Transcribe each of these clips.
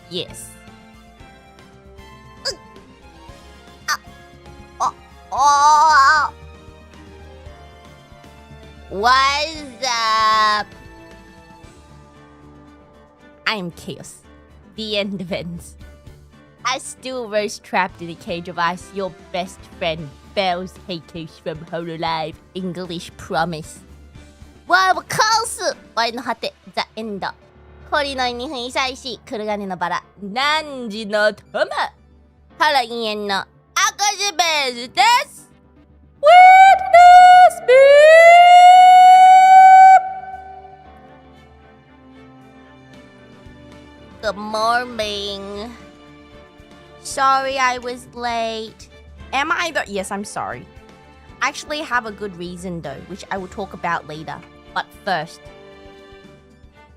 Yes. Oh. What's up? I'm Chaos. The end of ends. I still roast trapped in a cage of ice, your best friend, Baelz haters from hololive English promise. わー、カオス愛の果て、ザ・エンド。氷の2分以下石、黒金のバラ、何時の玉。ハロウィンの赤字ベースです。Witness me! Good morning. Sorry I was late. Am I though? Yes, I'm sorry. I actually have a good reason though, which I will talk about later. But first,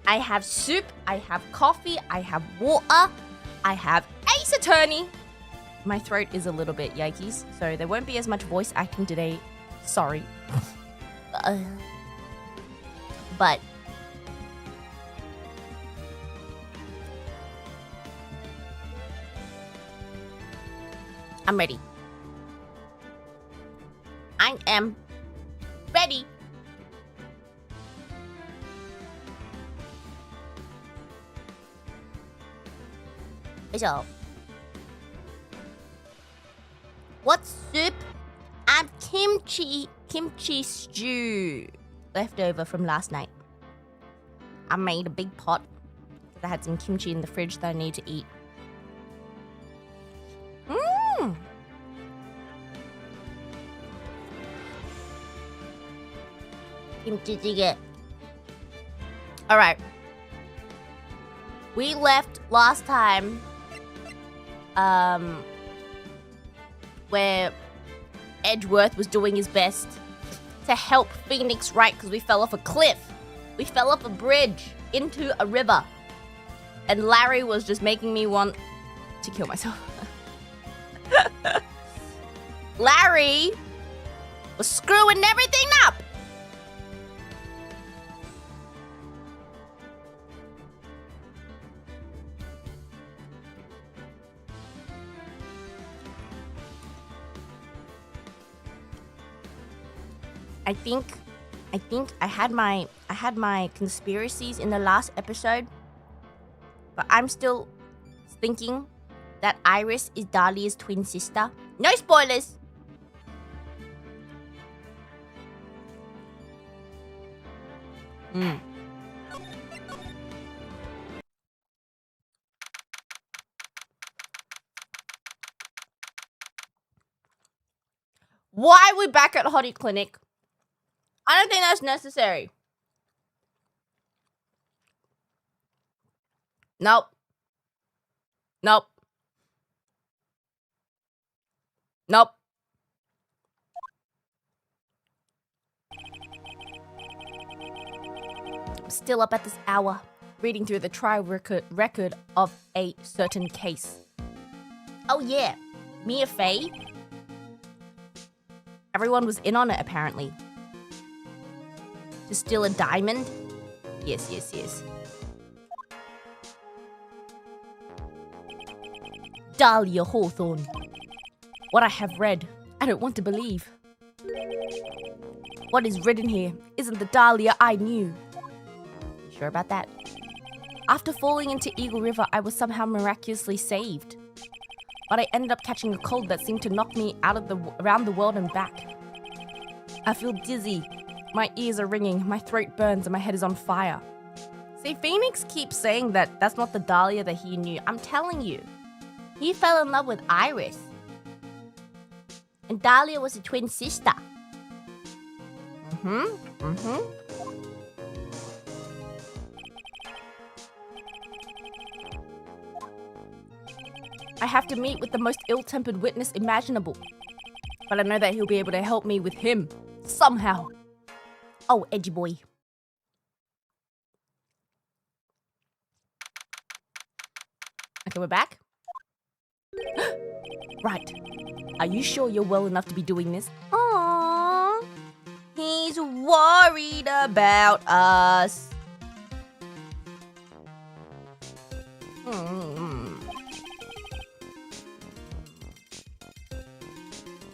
I have soup, I have coffee, I have water, I have Ace Attorney. My throat is a little bit yikes, so there won't be as much voice acting today. Sorry. But I'm ready. I am ready. So, what soup? I'm kimchi stew left over from last night. I made a big pot because I had some kimchi in the fridge that I need to eat. Kimchi jjigae. Alright. We left last time where Edgeworth was doing his best to help Phoenix Wright because we fell off a cliff. We fell off a bridge into a river. And Larry was just making me want to kill myself. Larry was screwing everything up. I think I had my conspiracies in the last episode, but I'm still thinking that Iris is Dahlia's twin sister. No spoilers. Why are we back at Hottie Clinic? I don't think that's necessary. Nope. Nope. Nope. I'm still up at this hour, reading through the trial record of a certain case. Oh yeah, Mia Faye. Everyone was in on it apparently. To steal a diamond? Yes. Dahlia Hawthorne. What I have read, I don't want to believe. What is written here isn't the Dahlia I knew. Sure about that? After falling into Eagle River, I was somehow miraculously saved. But I ended up catching a cold that seemed to knock me out of around the world and back. I feel dizzy. My ears are ringing, my throat burns, and my head is on fire. See, Phoenix keeps saying that that's not the Dahlia that he knew. I'm telling you. He fell in love with Iris. And Dahlia was a twin sister. I have to meet with the most ill-tempered witness imaginable. But I know that he'll be able to help me with him. Somehow. Oh, edgy boy. Okay, we're back. Right. Are you sure you're well enough to be doing this? Aww. He's worried about us.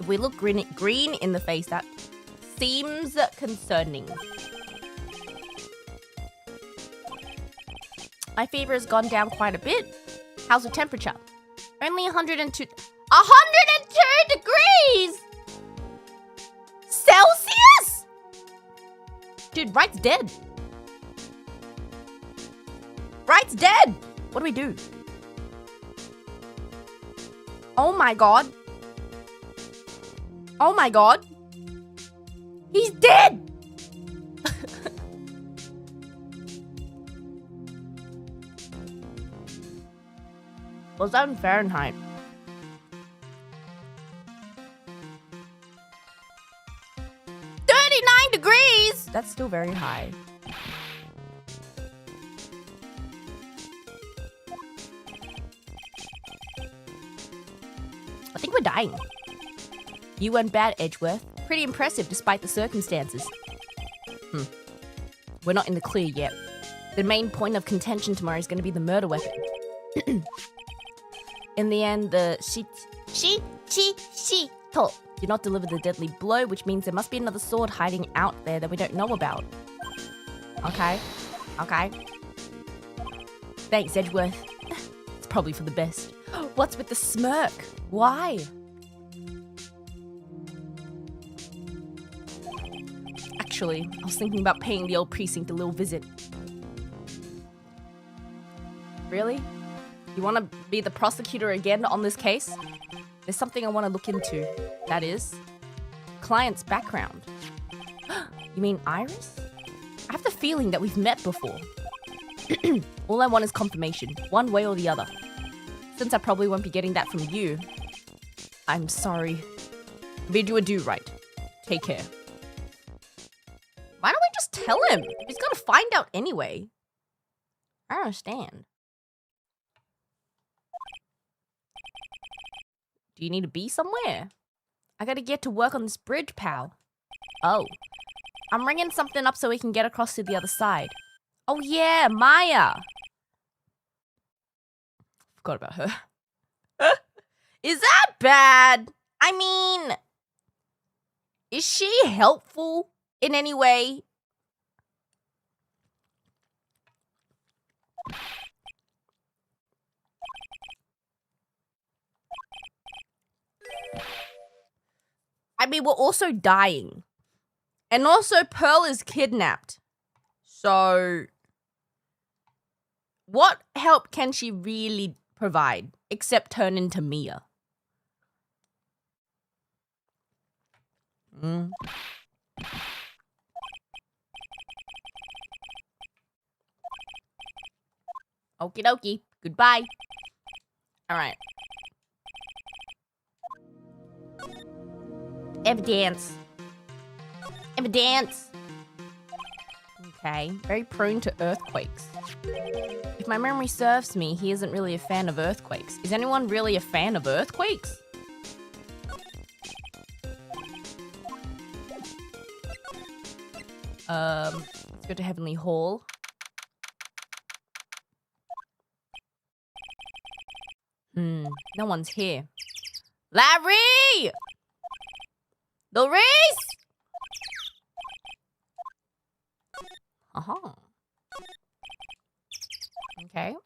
We look green in the face. That seems concerning. My fever has gone down quite a bit. How's the temperature? Only 102. 102 degrees! Celsius? Dude, Wright's dead. Wright's dead! What do we do? Oh my god. Oh my god. He's dead! Was that in Fahrenheit? Degrees! That's still very high. I think we're dying. You went bad, Edgeworth. Pretty impressive despite the circumstances. We're not in the clear yet. The main point of contention tomorrow is going to be the murder weapon. In the end, the Shito did not deliver the deadly blow, which means there must be another sword hiding out there that we don't know about. Okay. Okay. Thanks, Edgeworth. It's probably for the best. What's with the smirk? Why? Actually, I was thinking about paying the old precinct a little visit. Really? You want to be the prosecutor again on this case? There's something I want to look into. That is, client's background. You mean Iris? I have the feeling that we've met before. All I want is confirmation, one way or the other. Since I probably won't be getting that from you, I'm sorry. Bid you adieu, Wright. Take care. Why don't we just tell him? He's gonna find out anyway. I don't understand. Do you need to be somewhere? I gotta get to work on this bridge, pal. Oh. I'm ringing something up so we can get across to the other side. Oh yeah, Maya. Forgot about her. Is that bad? I mean, is she helpful in any way? I mean, we're also dying. And also, Pearl is kidnapped. So, what help can she really provide except turn into Mia? Okie dokie. Goodbye. All right. Evidence. Evidence. Okay. Very prone to earthquakes. If my memory serves me, he isn't really a fan of earthquakes. Is anyone really a fan of earthquakes? Let's go to Heavenly Hall. No one's here. Larry! Doris! Uh-huh. Okay.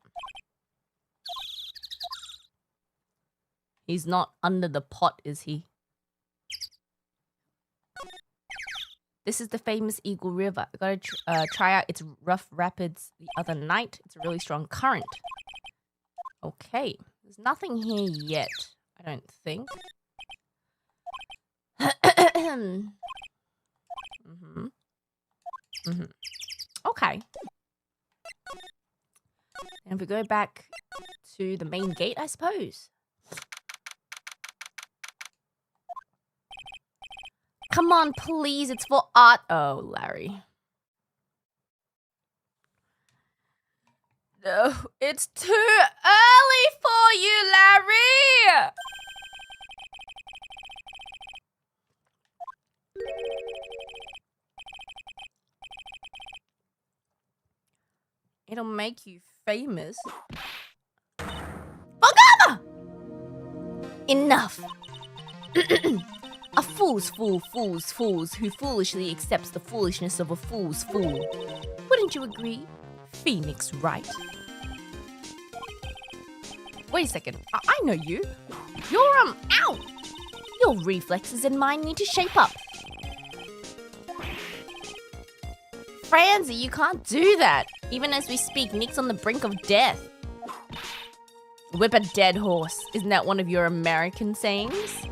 He's not under the pot, is he? This is the famous Eagle River. I gotta try out its rough rapids the other night. It's a really strong current. Okay. There's nothing here yet, I don't think. Okay. And if we go back to the main gate, I suppose. Come on, please. It's for art. Oh, Larry. No, it's too early for you, Larry! It'll make you famous. Bogama! Enough. A fool's fool fools fools who foolishly accepts the foolishness of a fool's fool. Wouldn't you agree, Phoenix Wright? Wait a second, I know you. You're, ow! Your reflexes and mine need to shape up. Francie, you can't do that. Even as we speak, Nick's on the brink of death. Whip a dead horse. Isn't that one of your American sayings?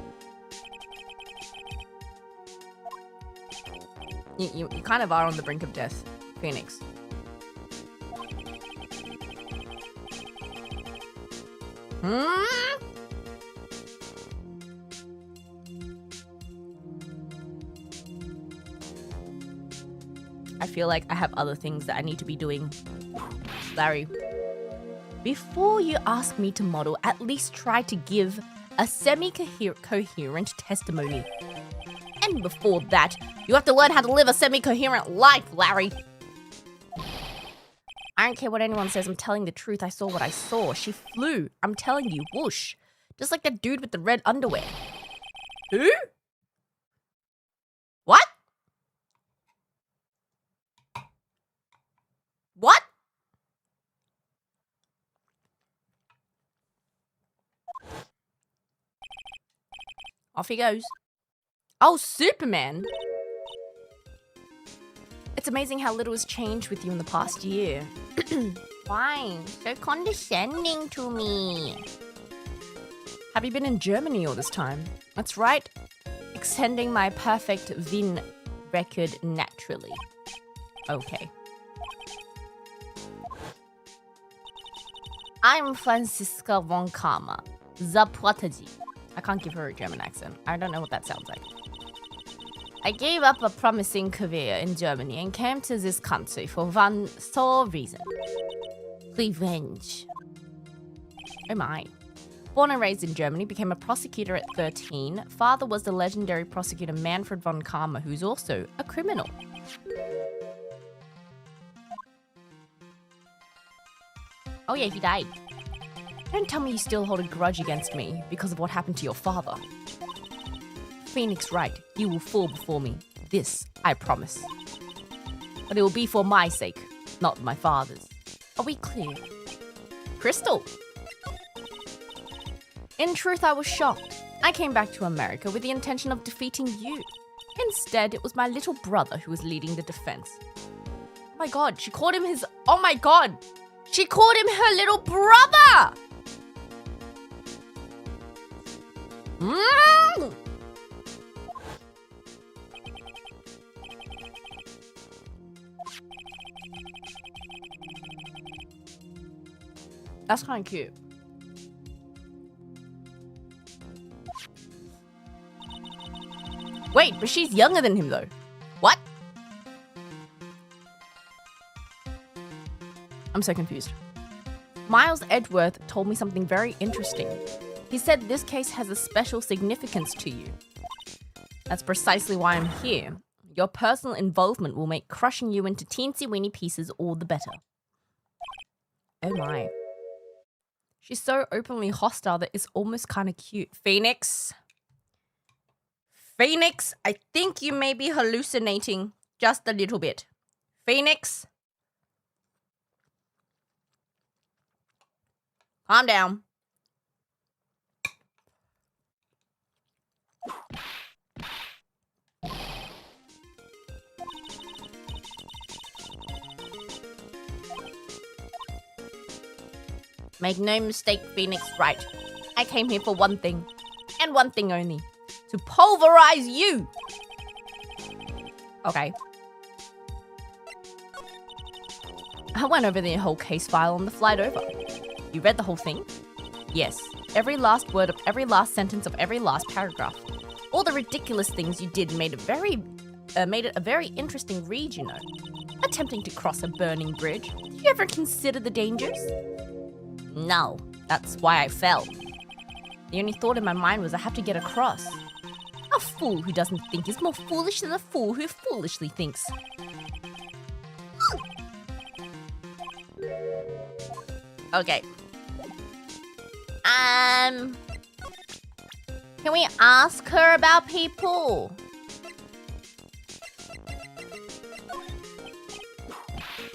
You kind of are on the brink of death, Phoenix. I feel like I have other things that I need to be doing. Larry, before you ask me to model, at least try to give a semi-coherent testimony. And before that, you have to learn how to live a semi-coherent life, Larry. I don't care what anyone says, I'm telling the truth. I saw what I saw. She flew. I'm telling you, whoosh. Just like that dude with the red underwear. Who? What? What? Off he goes. Oh, Superman. It's amazing how little has changed with you in the past year. Why? So condescending to me. Have you been in Germany all this time? That's right. Extending my perfect Vin record naturally. Okay. I'm Franziska von Kama, the prodigy. I can't give her a German accent. I don't know what that sounds like. I gave up a promising career in Germany and came to this country for one sole reason. Revenge. Oh my. Born and raised in Germany, became a prosecutor at 13. Father was the legendary prosecutor Manfred von Kama, who's also a criminal. Oh yeah, he died. Don't tell me you still hold a grudge against me because of what happened to your father. Phoenix Wright, you will fall before me. This, I promise. But it will be for my sake, not my father's. Are we clear? Crystal! In truth, I was shocked. I came back to America with the intention of defeating you. Instead, it was my little brother who was leading the defense. Oh my god, she called him his... Oh my god! She called him her little brother! That's kind of cute. Wait, but she's younger than him though. What? I'm so confused. Miles Edgeworth told me something very interesting. He said this case has a special significance to you. That's precisely why I'm here. Your personal involvement will make crushing you into teensy-weeny pieces all the better. Oh my. She's so openly hostile that it's almost kind of cute. Phoenix? Phoenix, I think you may be hallucinating just a little bit. Phoenix? Calm down. Make no mistake, Phoenix Wright. I came here for one thing, and one thing only. To pulverize you! Okay. I went over the whole case file on the flight over. You read the whole thing? Yes. Every last word of every last sentence of every last paragraph. All the ridiculous things you did made it a very interesting read, you know. Attempting to cross a burning bridge. Did you ever consider the dangers? No. That's why I fell. The only thought in my mind was I have to get across. A fool who doesn't think is more foolish than a fool who foolishly thinks. Okay. Can Can we ask her about people?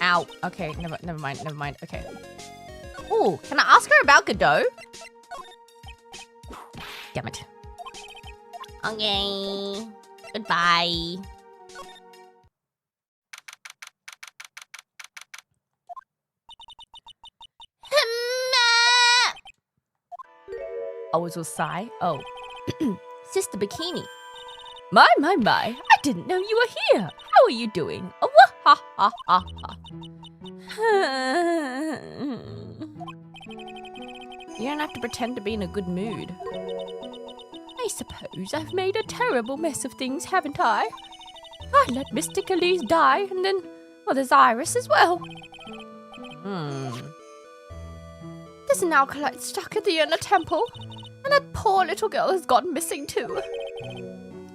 Ow. Okay, never mind. Okay. Ooh, can I ask her about Godot? Damn it. Okay. Goodbye. Oh, it was Sai? Oh. Sister Bikini. My. I didn't know you were here. How are you doing? Oh, ha, ha, ha, ha. You don't have to pretend to be in a good mood. I suppose I've made a terrible mess of things, haven't I? I let Mystic Elise die, and then, well, there's Iris as well. There's an alkalite stuck at the inner temple, and that poor little girl has gone missing too.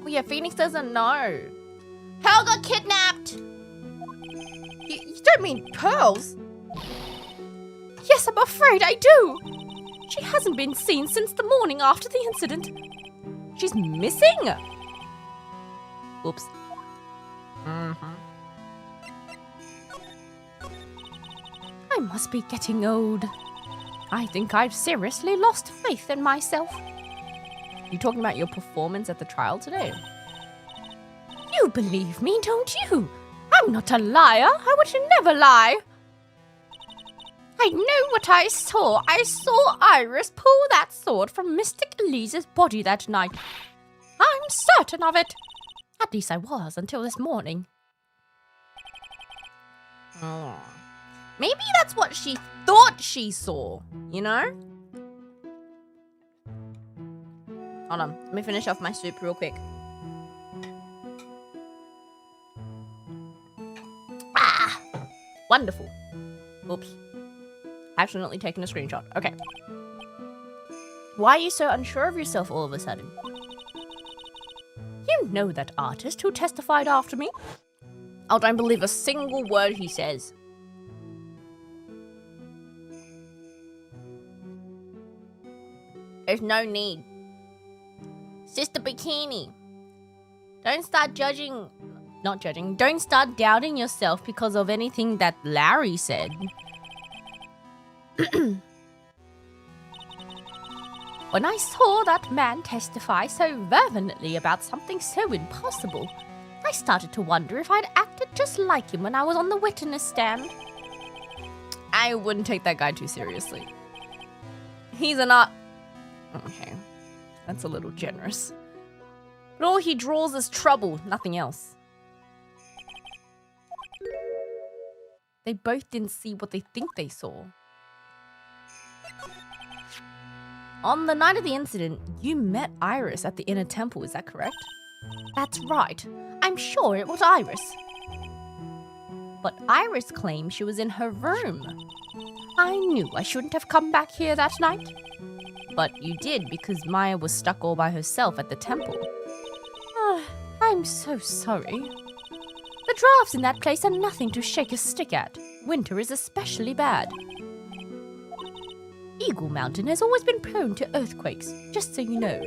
Well, yeah, Phoenix doesn't know. Pearl got kidnapped! You don't mean Pearls? Yes, I'm afraid I do. She hasn't been seen since the morning after the incident. She's missing! Oops. I must be getting old. I think I've seriously lost faith in myself. You talking about your performance at the trial today? You believe me, don't you? I'm not a liar. I would never lie. I know what I saw. I saw Iris pull that sword from Mystic Elise's body that night. I'm certain of it. At least I was until this morning. Maybe that's what she thought she saw, you know? Hold on, let me finish off my soup real quick. Ah! Wonderful. Oops. Accidentally taken a screenshot. Okay. Why are you so unsure of yourself all of a sudden? You know that artist who testified after me? I don't believe a single word he says. There's no need. Sister Bikini. Don't start judging... Not judging. Don't start doubting yourself because of anything that Larry said. When I saw that man testify so fervently about something so impossible, I started to wonder if I'd acted just like him when I was on the witness stand. I wouldn't take that guy too seriously. He's an art... Okay, that's a little generous. But all he draws is trouble, nothing else. They both didn't see what they think they saw. On the night of the incident, you met Iris at the inner temple, is that correct? That's right. I'm sure it was Iris. But Iris claimed she was in her room. I knew I shouldn't have come back here that night. But you did because Maya was stuck all by herself at the temple. Oh, I'm so sorry. The drafts in that place are nothing to shake a stick at. Winter is especially bad. Eagle Mountain has always been prone to earthquakes, just so you know.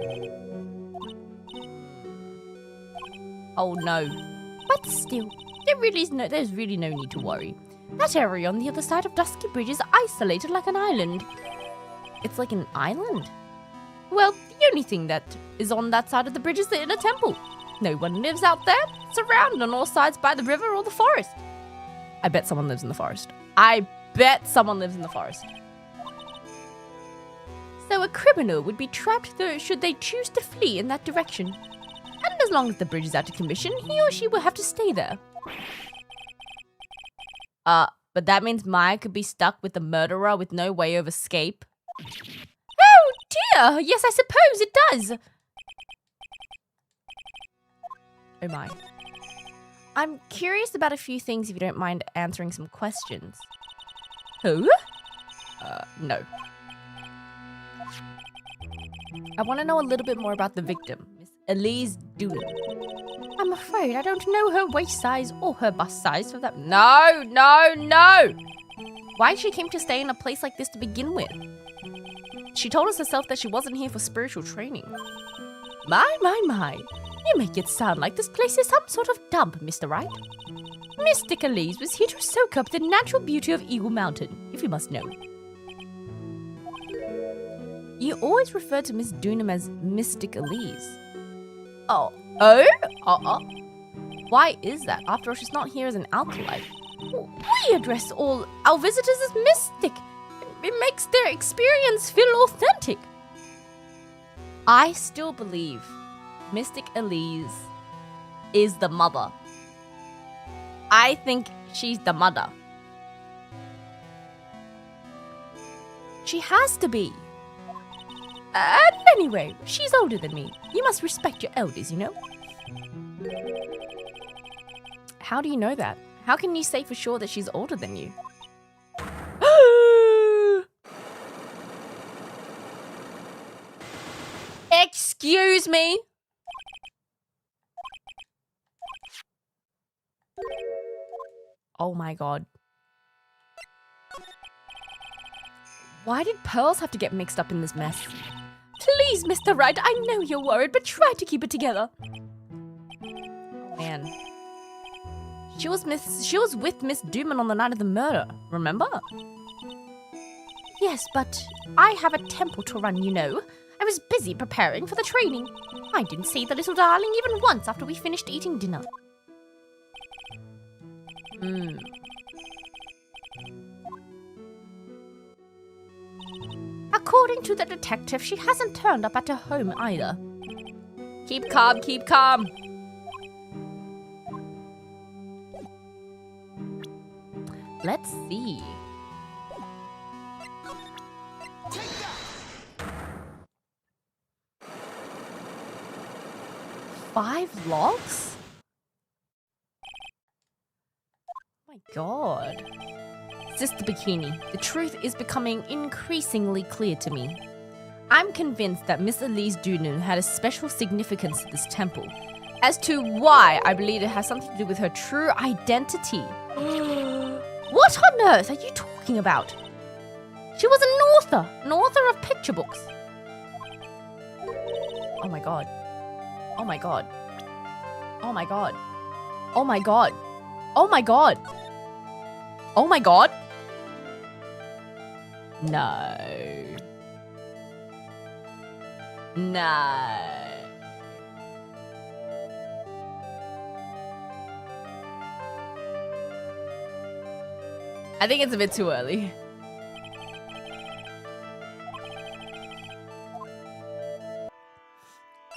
Oh no. But still, there's really no need to worry. That area on the other side of Dusky Bridge is isolated like an island. It's like an island? Well, the only thing that is on that side of the bridge is the inner temple. No one lives out there, surrounded on all sides by the river or the forest. I bet someone lives in the forest. So a criminal would be trapped there should they choose to flee in that direction. And as long as the bridge is out of commission, he or she will have to stay there. But that means Maya could be stuck with the murderer with no way of escape. Oh dear! Yes, I suppose it does! Oh my. I'm curious about a few things if you don't mind answering some questions. Who? No. I want to know a little bit more about the victim, Miss Elise Doonan. I'm afraid I don't know her waist size or her bust size for that. No! Why she came to stay in a place like this to begin with? She told us herself that she wasn't here for spiritual training. My. You make it sound like this place is some sort of dump, Mr. Wright. Mystic Elise was here to soak up the natural beauty of Eagle Mountain, if you must know. You always refer to Miss Dunham as Mystic Elise. Oh? Why is that? After all, she's not here as an alkalite. We address all our visitors as mystic. It makes their experience feel authentic. I still believe Mystic Elise is the mother. I think she's the mother. She has to be. And anyway, she's older than me. You must respect your elders, you know? How do you know that? How can you say for sure that she's older than you? Excuse me? Oh my god. Why did pearls have to get mixed up in this mess? Please, Mr. Wright, I know you're worried, but try to keep it together. Oh, man. She was with Miss Duman on the night of the murder, remember? Yes, but I have a temple to run, you know. I was busy preparing for the training. I didn't see the little darling even once after we finished eating dinner. According to the detective, she hasn't turned up at her home either. Keep calm, keep calm. Let's see. Five logs? Oh my god. Sister Bikini, the truth is becoming increasingly clear to me. I'm convinced that Miss Elise Dunan had a special significance to this temple. As to why, I believe it has something to do with her true identity. What on earth are you talking about? She was an author of picture books. Oh my god. Oh my god. Oh my god. Oh my god. Oh my god. Oh my god. No. No. I think it's a bit too early.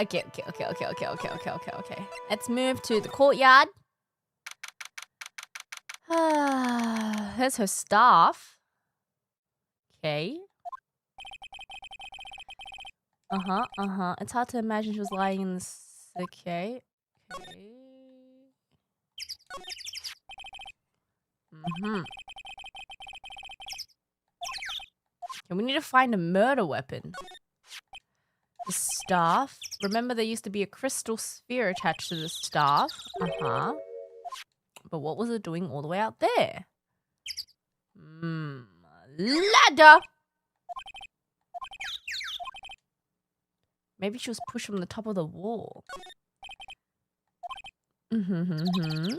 Okay. Let's move to the courtyard. There's her staff. Okay. It's hard to imagine she was lying in this. Okay. And we need to find a murder weapon. The staff. Remember, there used to be a crystal sphere attached to the staff. But what was it doing all the way out there? Ladder! Maybe she was pushed from the top of the wall. Okay,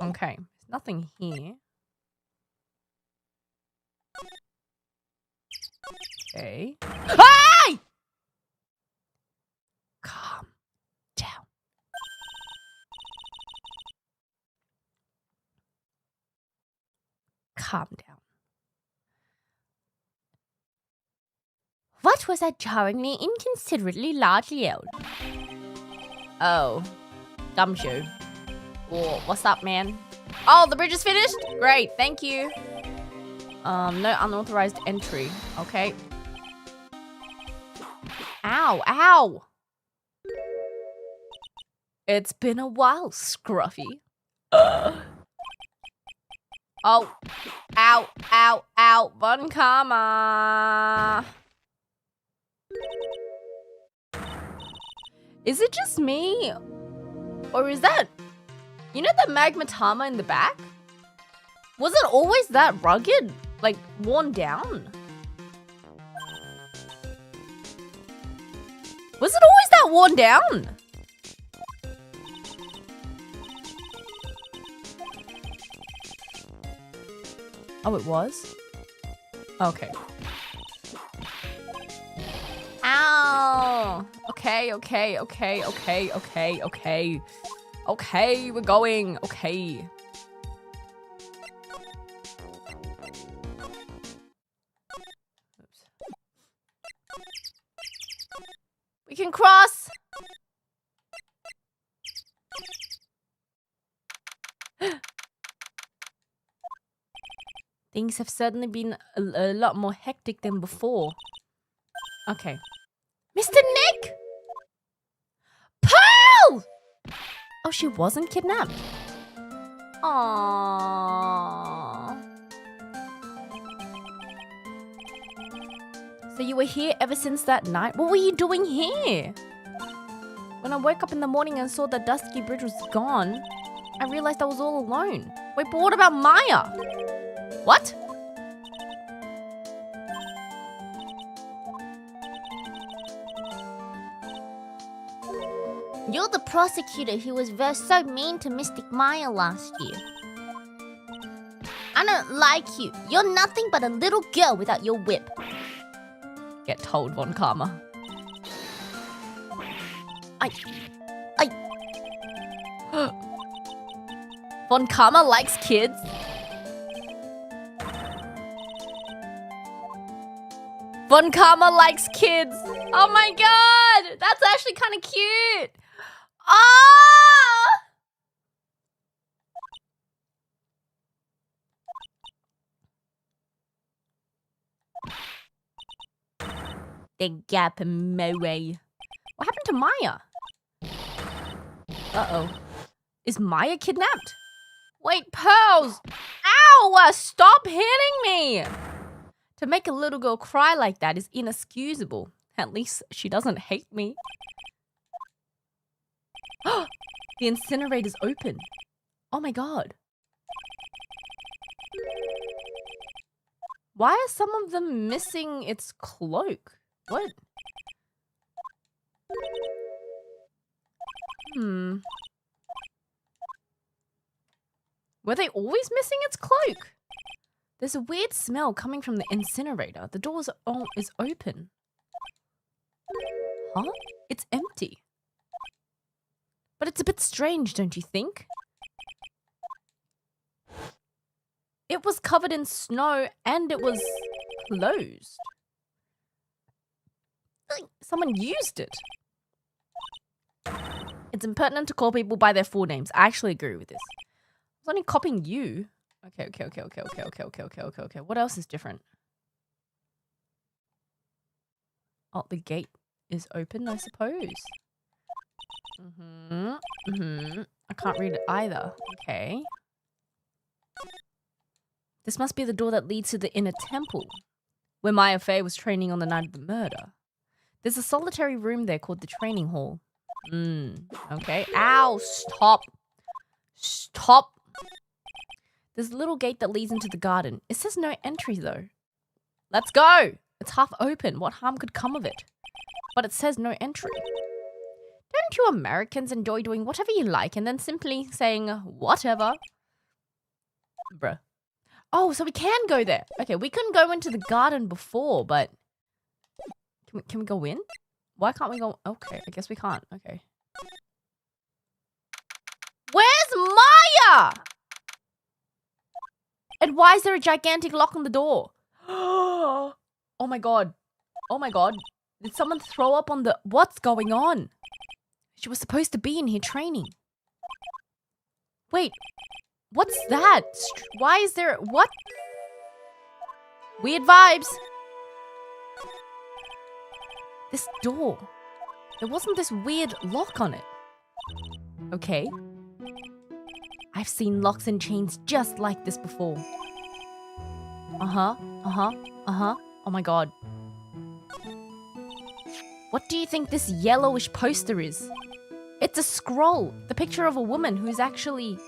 there's nothing here. Okay. Hey! Calm down. Calm down. What was that jarringly, inconsiderately large yell? Oh, gumshoe. Oh, what's up, man? Oh, the bridge is finished? Great, thank you. No unauthorized entry. Okay. Ow. It's been a while, Scruffy. Oh. Ow. Bon karma. Is it just me? Or is that... You know the magmatama in the back? Was it always that rugged? Like, worn down? Was it always that worn down? Oh, it was? Okay. Ow! Okay. Okay, we're going. Okay. Oops. We can cross! Things have certainly been a lot more hectic than before. Okay. Mr. Nick! Pearl! Oh, she wasn't kidnapped. Aww. So you were here ever since that night? What were you doing here? When I woke up in the morning and saw the dusky bridge was gone, I realized I was all alone. Wait, but what about Maya? What? You're the prosecutor who was so mean to Mystic Maya last year. I don't like you. You're nothing but a little girl without your whip. Get told, Von Karma. Von Karma likes kids? Von Karma likes kids. Oh my god! That's actually kind of cute. Ah! The gap Moe. What happened to Maya? Uh-oh. Is Maya kidnapped? Wait, Pearls! Ow! Stop hitting me! To make a little girl cry like that is inexcusable. At least she doesn't hate me. The incinerator's open. Oh my god. Why are some of them missing its cloak? What? Were they always missing its cloak? There's a weird smell coming from the incinerator. The door is open. Huh? It's empty. But it's a bit strange, don't you think? It was covered in snow and it was closed. Someone used it. It's impertinent to call people by their full names. I actually agree with this. I was only copying you. Okay. What else is different? Oh, the gate is open, I suppose. I can't read it either. Okay. This must be the door that leads to the inner temple, where Maya Fey was training on the night of the murder. There's a solitary room there called the training hall. Okay. Ow, stop. Stop. There's a little gate that leads into the garden. It says no entry, though. Let's go. It's half open. What harm could come of it? But it says no entry. Don't you Americans enjoy doing whatever you like and then simply saying, whatever? Bruh. Oh, so we can go there. Okay, we couldn't go into the garden before, but... Can we go in? Why can't we go... Okay, I guess we can't. Okay. Where's Maya? And why is there a gigantic lock on the door? Oh my god. Oh my god. Did someone throw up on the... What's going on? She was supposed to be in here training. Wait. What's that? Why is there... What? Weird vibes. This door. There wasn't this weird lock on it. Okay. I've seen locks and chains just like this before. Oh my god. What do you think this yellowish poster is? It's a scroll. The picture of a woman who's actually...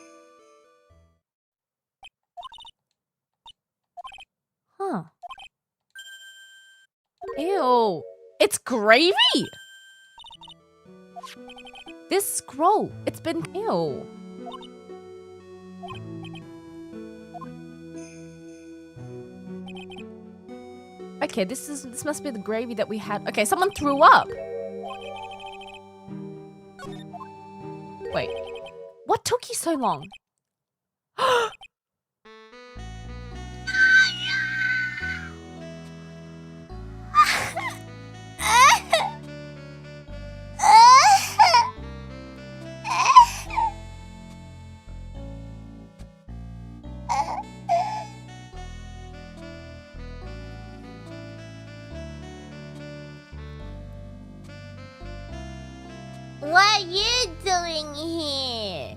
Huh. Ew. It's gravy! This scroll, it's been ill. Okay, this must be the gravy that we had. Okay, someone threw up. Wait, what took you so long? What are you doing here?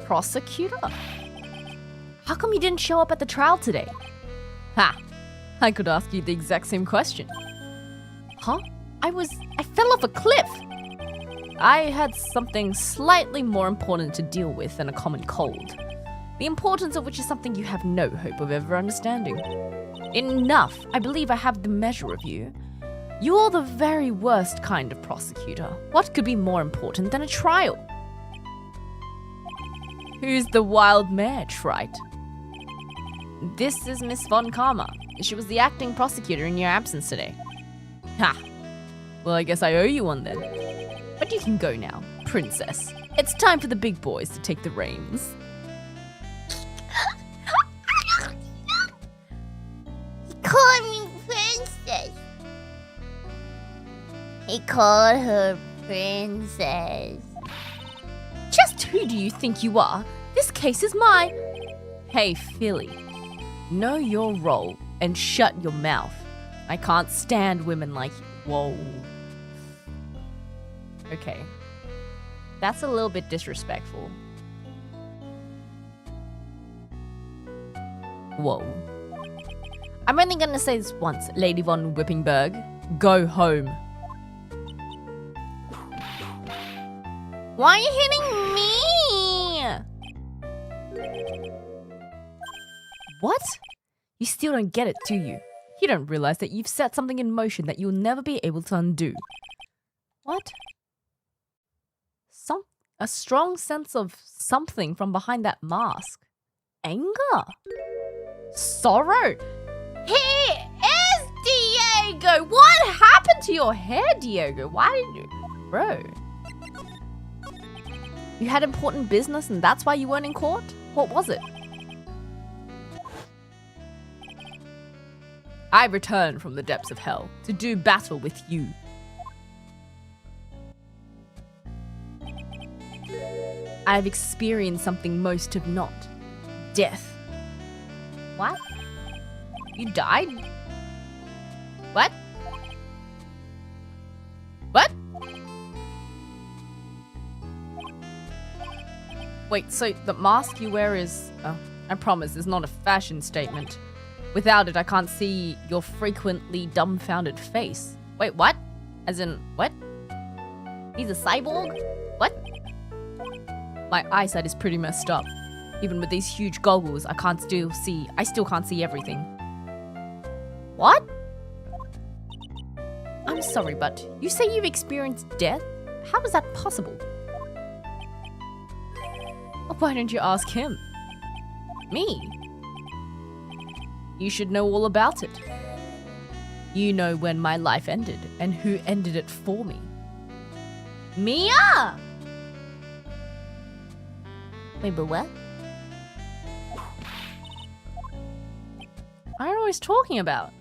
Prosecutor? How come you didn't show up at the trial today? Ha! I could ask you the exact same question. Huh? I fell off a cliff! I had something slightly more important to deal with than a common cold. The importance of which is something you have no hope of ever understanding. Enough! I believe I have the measure of you. You're the very worst kind of prosecutor. What could be more important than a trial? Who's the wild mare, Wright? This is Miss Von Karma. She was the acting prosecutor in your absence today. Ha! Well, I guess I owe you one then. But you can go now, princess. It's time for the big boys to take the reins. Call me princess. He called her princess. Just who do you think you are? This case is mine. Hey, Philly. Know your role and shut your mouth. I can't stand women like you. Whoa. Okay. That's a little bit disrespectful. Whoa. I'm only gonna say this once, Lady Von Whippingberg. Go home. Why are you hitting me? What? You still don't get it, do you? You don't realize that you've set something in motion that you'll never be able to undo. What? A strong sense of something from behind that mask. Anger? Sorrow? He is Diego! What happened to your hair, Diego? Why did you... Bro. You had important business and that's why you weren't in court? What was it? I returned from the depths of hell to do battle with you. I have experienced something most have not. Death. What? You died? What? What? Wait, so the mask you wear is... I promise, it's not a fashion statement. Without it, I can't see your frequently dumbfounded face. Wait, what? As in, what? He's a cyborg? What? My eyesight is pretty messed up. Even with these huge goggles, I still can't see everything. What? I'm sorry, but you say you've experienced death? How is that possible? Why don't you ask him? Me? You should know all about it. You know when my life ended and who ended it for me. Mia! Wait, but what? I don't know what he's talking about.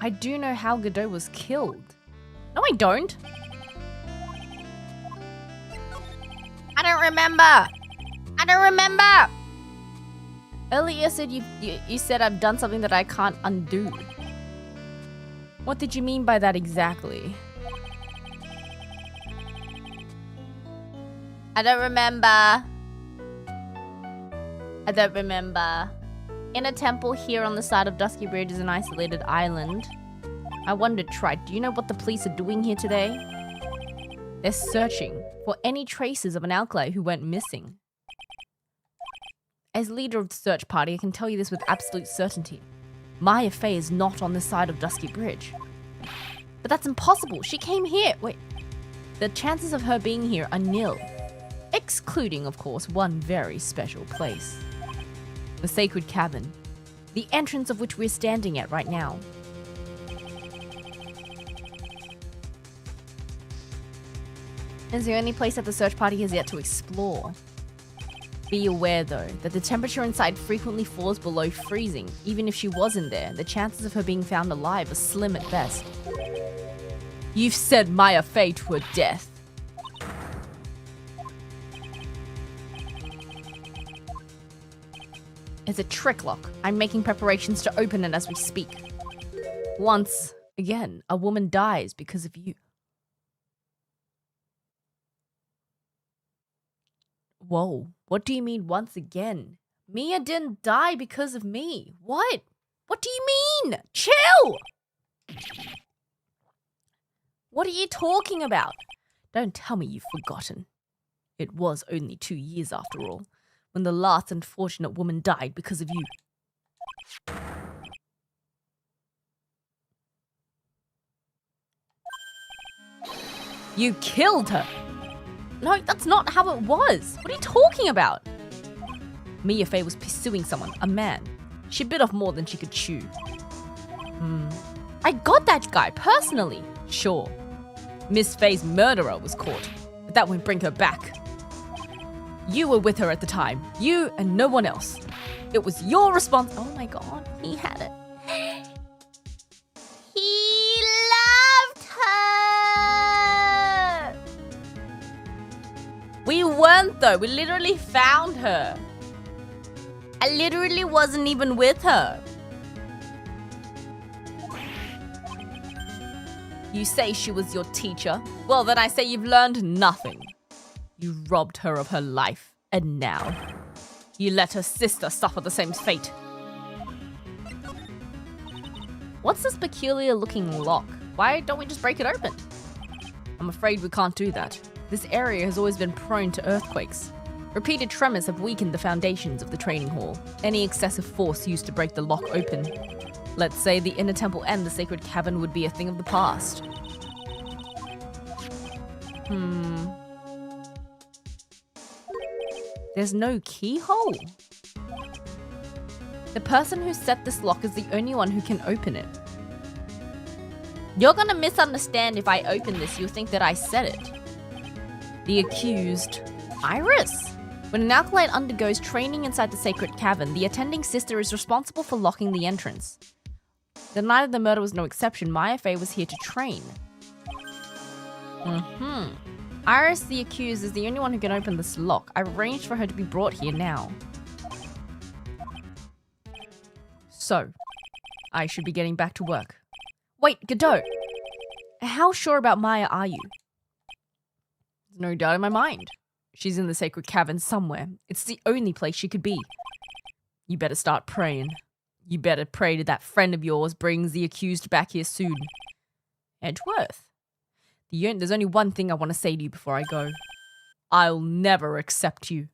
I do know how Godot was killed. No, I don't. I don't remember. Earlier said you said I've done something that I can't undo. What did you mean by that exactly? I don't remember. In a temple here on the side of Dusky Bridge is an isolated island. I wondered, Trite, do you know what the police are doing here today? They're searching for any traces of an alkali who went missing. As leader of the search party, I can tell you this with absolute certainty. Maya Fey is not on this side of Dusky Bridge. But that's impossible. She came here. Wait. The chances of her being here are nil. Excluding, of course, one very special place. The Sacred Cavern. The entrance of which we're standing at right now. It's the only place that the search party has yet to explore. Be aware, though, that the temperature inside frequently falls below freezing. Even if she wasn't there, the chances of her being found alive are slim at best. You've sent Maya Fey to her death. It's a trick lock. I'm making preparations to open it as we speak. Once again, a woman dies because of you. Whoa, what do you mean once again? Mia didn't die because of me. What? What do you mean? Chill! What are you talking about? Don't tell me you've forgotten. It was only 2 years after all, when the last unfortunate woman died because of you. You killed her! No, that's not how it was. What are you talking about? Mia Fey was pursuing someone, a man. She bit off more than she could chew. I got that guy, personally. Sure. Miss Fey's murderer was caught, but that won't bring her back. You were with her at the time. You and no one else. It was your response. Oh my god, he had it. He loved her! We weren't though. We literally found her. I literally wasn't even with her. You say she was your teacher? Well, then I say you've learned nothing. You robbed her of her life, and now you let her sister suffer the same fate. What's this peculiar looking lock? Why don't we just break it open? I'm afraid we can't do that. This area has always been prone to earthquakes. Repeated tremors have weakened the foundations of the training hall. Any excessive force used to break the lock open. Let's say the inner temple and the sacred cavern would be a thing of the past. There's no keyhole. The person who set this lock is the only one who can open it. You're gonna misunderstand if I open this. You'll think that I set it. The accused, Iris. When an acolyte undergoes training inside the sacred cavern, the attending sister is responsible for locking the entrance. The night of the murder was no exception. Maya Fey was here to train. Iris, the accused, is the only one who can open this lock. I've arranged for her to be brought here now. So, I should be getting back to work. Wait, Godot. How sure about Maya are you? There's no doubt in my mind. She's in the sacred cavern somewhere. It's the only place she could be. You better start praying. You better pray that that friend of yours brings the accused back here soon. Edgeworth. There's only one thing I want to say to you before I go. I'll never accept you.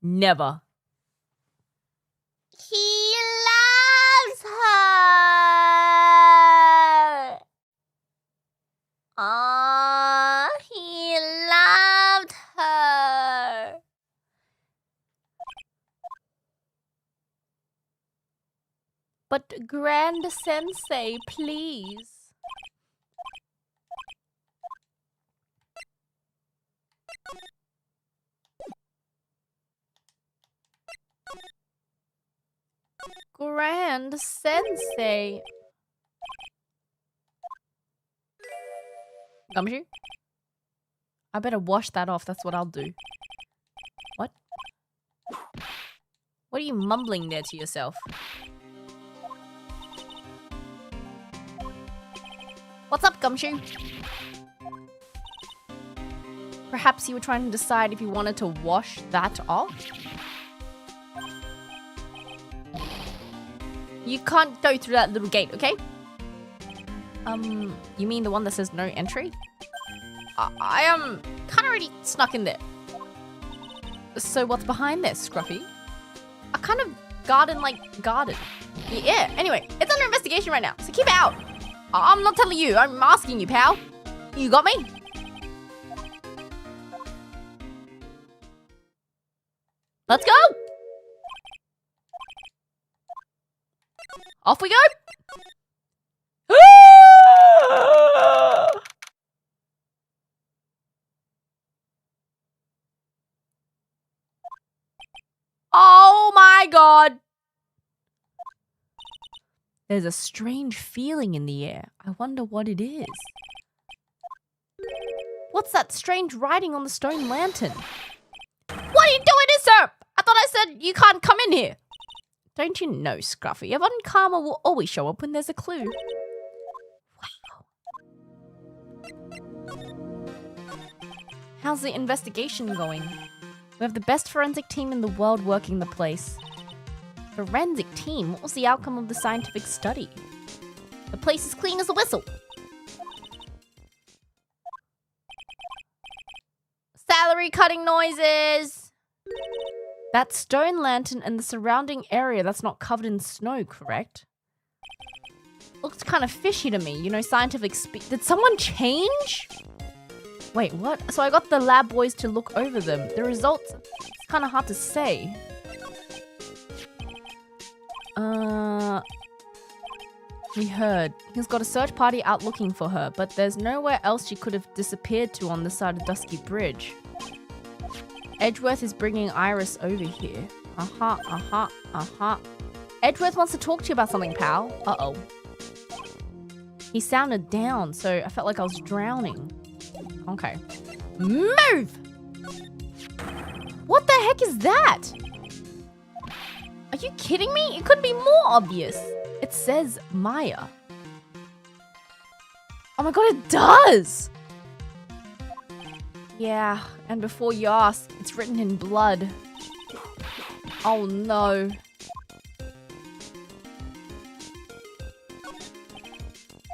Never. He loves her! Aww, he loved her! But Grand Sensei, please. Grand Sensei. Gumshoe? I better wash that off. That's what I'll do. What? What are you mumbling there to yourself? What's up, Gumshoe? Perhaps you were trying to decide if you wanted to wash that off? You can't go through that little gate, okay? You mean the one that says no entry? I am kind of already snuck in there. So what's behind this, Scruffy? a kind of garden-like garden. Yeah, anyway, it's under investigation right now, so keep out. I'm not telling you, I'm asking you, pal. You got me? Let's go! Off we go! Oh my god! There's a strange feeling in the air. I wonder what it is. What's that strange writing on the stone lantern? What are you doing here, sir? I thought I said you can't come in here. Don't you know, Scruffy, Yvonne Karma will always show up when there's a clue. Wow. How's the investigation going? We have the best forensic team in the world working the place. Forensic team? What was the outcome of the scientific study? The place is clean as a whistle. Salary cutting noises. That stone lantern and the surrounding area that's not covered in snow, correct? Looks kind of fishy to me, you know, scientific speak. Did someone change? Wait, what? So I got the lab boys to look over them. The results, it's kind of hard to say. We heard. He's got a search party out looking for her, but there's nowhere else she could have disappeared to on the side of Dusky Bridge. Edgeworth is bringing Iris over here. Edgeworth wants to talk to you about something, pal. Uh-oh. He sounded down, so I felt like I was drowning. Okay. Move! What the heck is that? Are you kidding me? It couldn't be more obvious. It says Maya. Oh my god, it does! Yeah, and before you ask, it's written in blood. Oh no.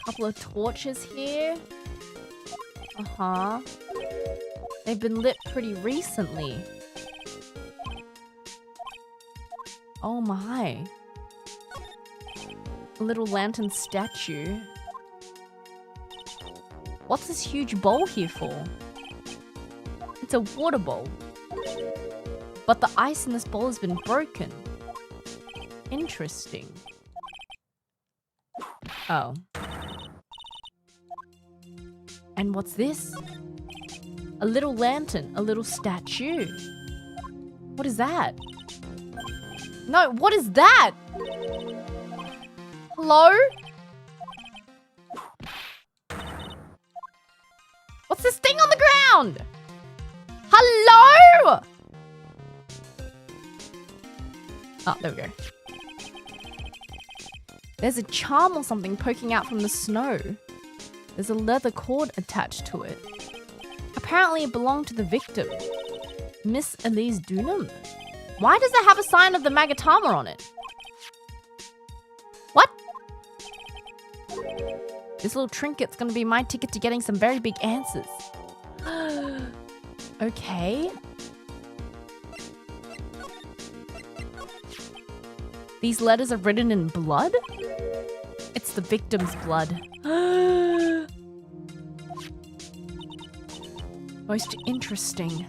Couple of torches here. They've been lit pretty recently. Oh my. A little lantern statue. What's this huge bowl here for? It's a water bowl. But the ice in this bowl has been broken. Interesting. Oh. And what's this? A little lantern, a little statue. What is that? No, what is that? Hello? What's this thing on the ground? Hello? Oh, there we go. There's a charm or something poking out from the snow. There's a leather cord attached to it. Apparently it belonged to the victim. Miss Elise Dunham? Why does it have a sign of the Magatama on it? What? This little trinket's gonna be my ticket to getting some very big answers. Okay. These letters are written in blood? It's the victim's blood. Most interesting.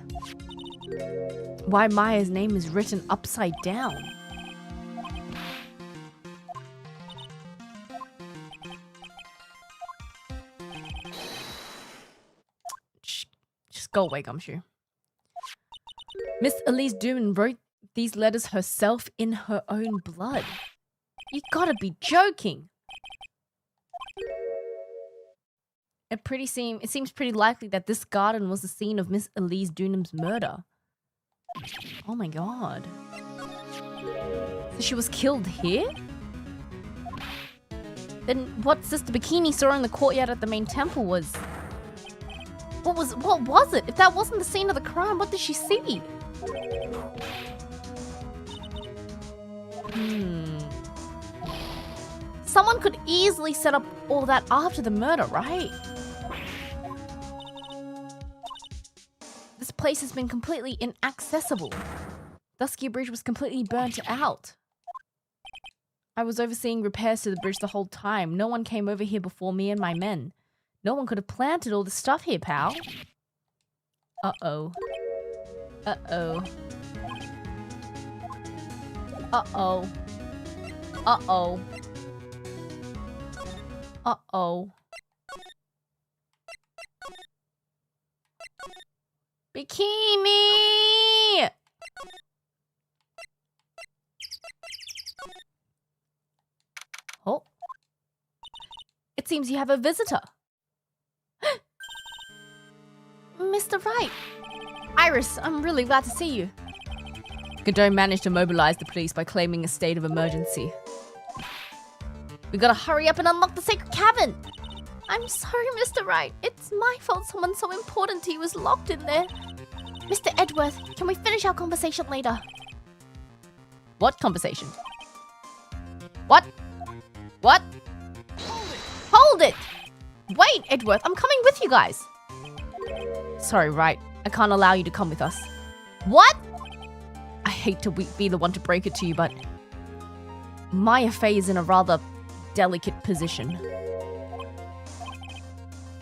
Why Maya's name is written upside down. Just go away, Gumshoe. Miss Elise Duman wrote these letters herself in her own blood. You gotta be joking. It seems pretty likely that this garden was the scene of Miss Elise Dunham's murder. Oh my god. So she was killed here? Then what Sister Bikini saw in the courtyard at the main temple was... What was it? If that wasn't the scene of the crime, what did she see? Someone could easily set up all that after the murder, right? This place has been completely inaccessible. Dusky Bridge was completely burnt out. I was overseeing repairs to the bridge the whole time. No one came over here before me and my men. No one could have planted all this stuff here, pal. Uh-oh. Uh-oh. Uh-oh. Uh-oh. Uh-oh. Bikini! Oh. It seems you have a visitor. Mr. Wright. Iris, I'm really glad to see you. Godot managed to mobilize the police by claiming a state of emergency. We gotta hurry up and unlock the sacred cavern. I'm sorry, Mr. Wright. It's my fault someone so important to you was locked in there. Mr. Edgeworth, can we finish our conversation later? What conversation? What? What? Hold it! Wait, Edgeworth, I'm coming with you guys. Sorry, Wright. I can't allow you to come with us. What? I hate to be the one to break it to you, but Maya Fey is in a rather delicate position.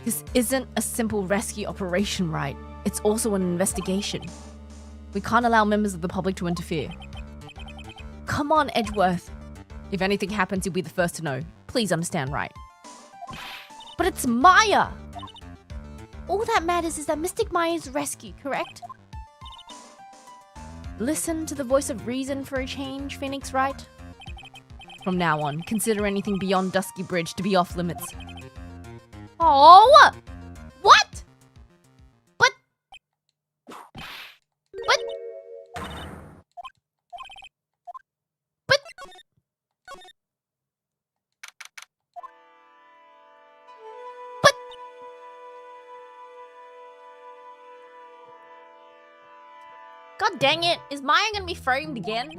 This isn't a simple rescue operation, Wright. It's also an investigation. We can't allow members of the public to interfere. Come on, Edgeworth. If anything happens, you'll be the first to know. Please understand, Wright. But it's Maya! All that matters is that Mystic Maya is rescued, correct? Listen to the voice of reason for a change, Phoenix Wright. From now on, consider anything beyond Dusky Bridge to be off limits. Oh! What? But... God dang it, is Maya gonna be framed again?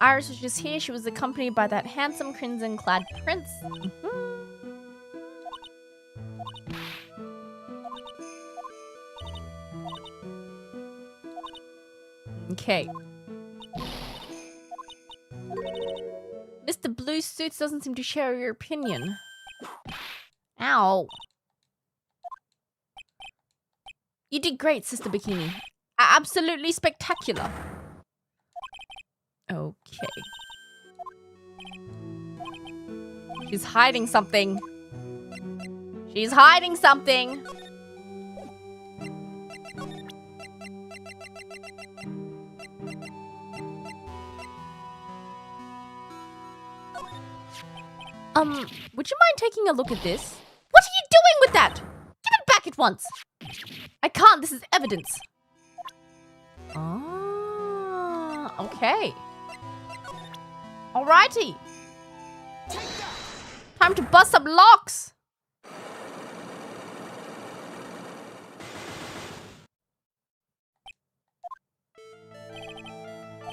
Iris was just here. She was accompanied by that handsome crimson-clad prince. Okay. Mr. Blue Suits doesn't seem to share your opinion. Ow. You did great, Sister Bikini. Absolutely spectacular. Okay. She's hiding something. She's hiding something. Would you mind taking a look at this? What are you doing with that? Give it back at once. I can't, this is evidence. Ah, okay. Alrighty. Time to bust some locks.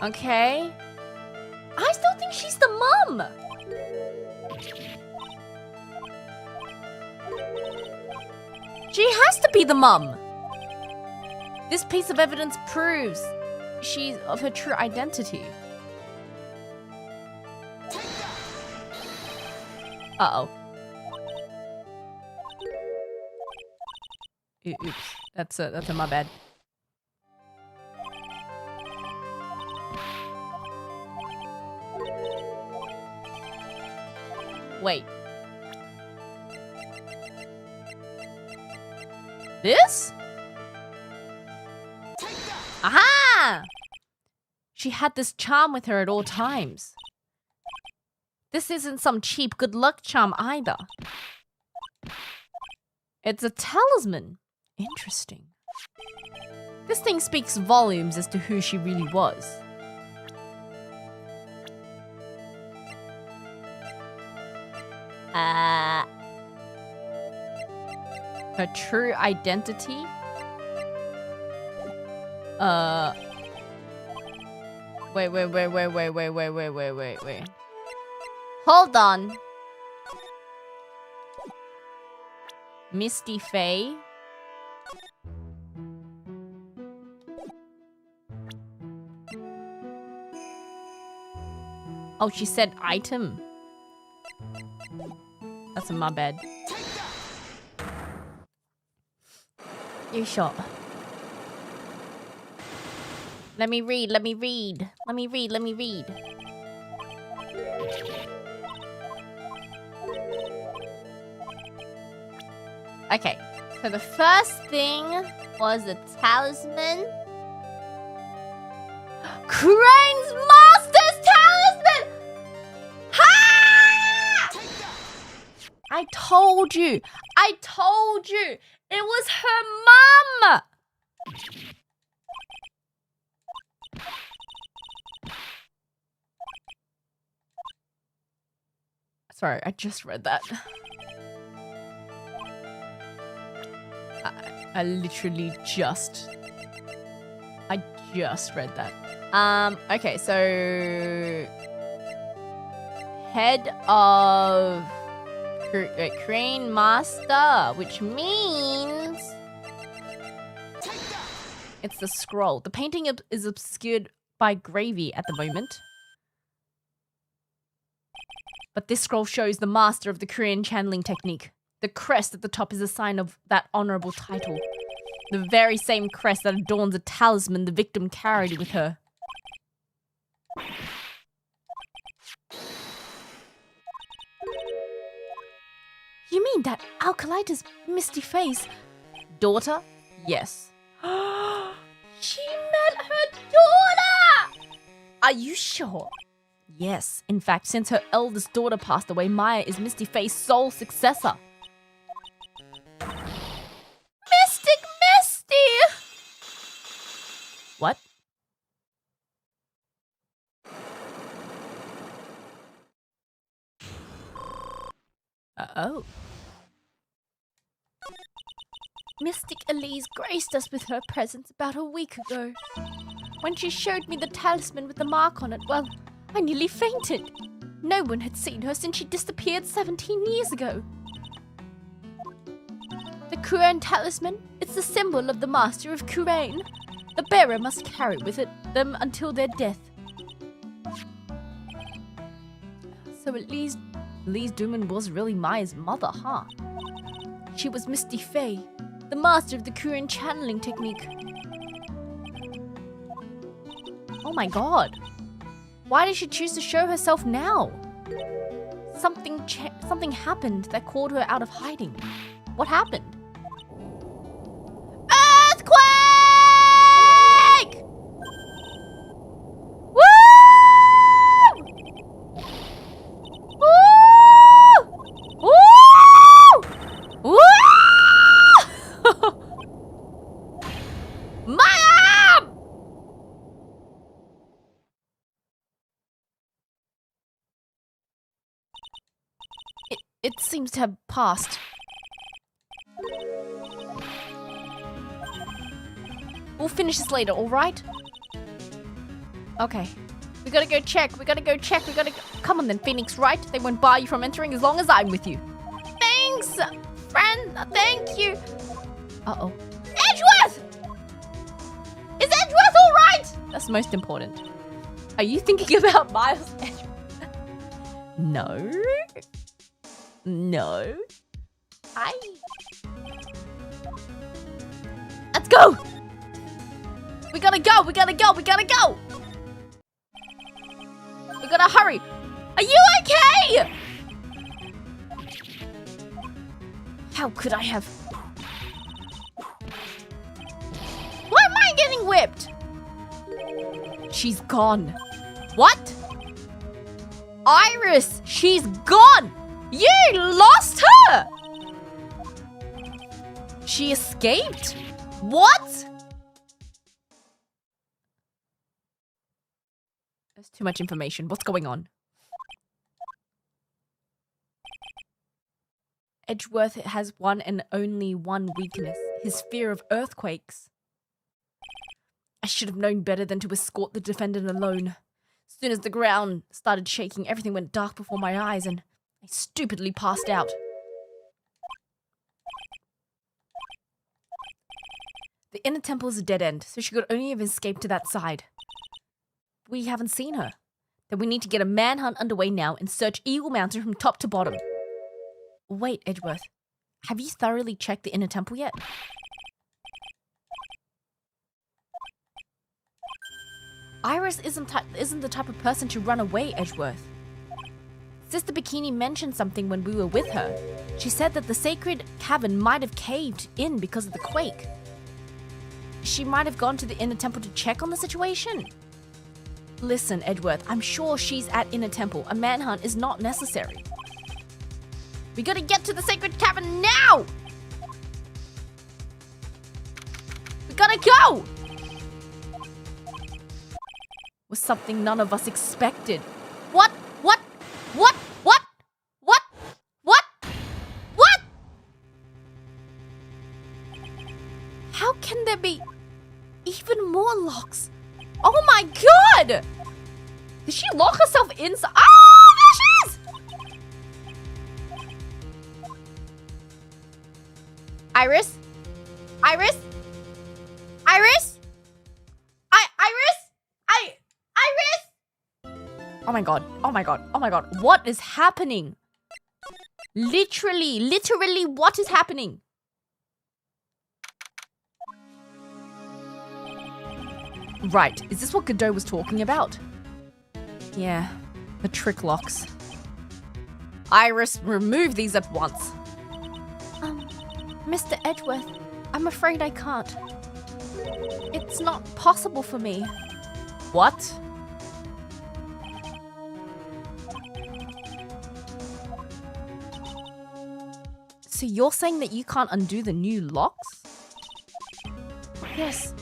Okay. I still think she's the mum. She has to be the mum. This piece of evidence proves she's of her true identity. Uh-oh. Oops. That's a my bad. Wait. This? Aha! She had this charm with her at all times. This isn't some cheap good luck charm either. It's a talisman. Interesting. This thing speaks volumes as to who she really was. Her true identity? Wait. Hold on. Misty Faye. Oh, she said item. That's my bad. You shot. Let me read. Okay, so the first thing was the talisman. Crane's Master's Talisman! Ha! I told you. It was her mum. Sorry, I just read that. I literally just read that. Okay, so head of Crane Master, which means it's the scroll. The painting is obscured by gravy at the moment. But this scroll shows the master of the Korean channeling technique. The crest at the top is a sign of that honorable title. The very same crest that adorns a talisman the victim carried with her. You mean that Alkalita's Misty Face daughter? Yes. She met her daughter! Are you sure? Yes. In fact, since her eldest daughter passed away, Maya is Misty Face's sole successor. Mystic Misty! What? Oh. Mystic Elise graced us with her presence about a week ago. When she showed me the talisman with the mark on it, well, I nearly fainted. No one had seen her since she disappeared 17 years ago. The Kurain talisman, it's the symbol of the master of Kurain. The bearer must carry with it them until their death. So Elise Duman was really Maya's mother, huh? She was Misty Faye, the master of the Kurain channeling technique. Oh my god. Why did she choose to show herself now? Something happened that called her out of hiding. What happened? Earthquake! Woo! Woo! Woo! Woo! My arm! It seems to have passed. We'll finish this later, alright? Okay. We gotta go check. Come on then, Phoenix, Wright. They won't bar you from entering as long as I'm with you. Thanks, friend. Thank you. Uh-oh. Edgeworth! Is Edgeworth alright? That's most important. Are you thinking about Miles Edgeworth? No. No. Let's go! We gotta go! We gotta hurry! Are you okay? How could I have... Why am I getting whipped? She's gone. What? Iris, she's gone! You lost her! She escaped? What? There's too much information. What's going on? Edgeworth has one and only one weakness. His fear of earthquakes. I should have known better than to escort the defendant alone. As soon as the ground started shaking, everything went dark before my eyes and I stupidly passed out. The inner temple is a dead end, so she could only have escaped to that side. We haven't seen her. Then we need to get a manhunt underway now and search Eagle Mountain from top to bottom. Wait, Edgeworth. Have you thoroughly checked the inner temple yet? Iris isn't the type of person to run away, Edgeworth. Sister Bikini mentioned something when we were with her. She said that the sacred cavern might have caved in because of the quake. She might have gone to the inner temple to check on the situation. Listen, Edgeworth, I'm sure she's at inner temple. A manhunt is not necessary. We gotta get to the sacred cavern now! We gotta go! Was something none of us expected. What? What? What? What? What? What? What? How can there be even more locks? Oh my god! Did she lock herself inside? Oh, there she is! Iris? Iris? Iris? Iris? Oh my god. Oh my god. Oh my god. What is happening? Literally, what is happening? Right, is this what Godot was talking about? Yeah, the trick locks. Iris, remove these at once. Mr. Edgeworth, I'm afraid I can't. It's not possible for me. What? So you're saying that you can't undo the new locks? Yes.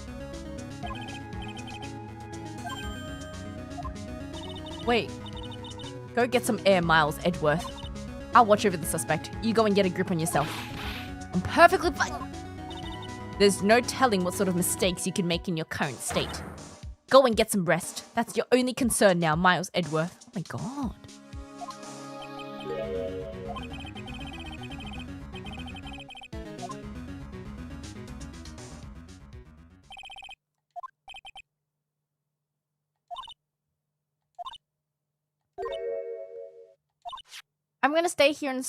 Wait. Go get some air, Miles Edgeworth. I'll watch over the suspect. You go and get a grip on yourself. I'm perfectly fine. There's no telling what sort of mistakes you can make in your current state. Go and get some rest. That's your only concern now, Miles Edgeworth. Oh my god. I'm gonna stay here and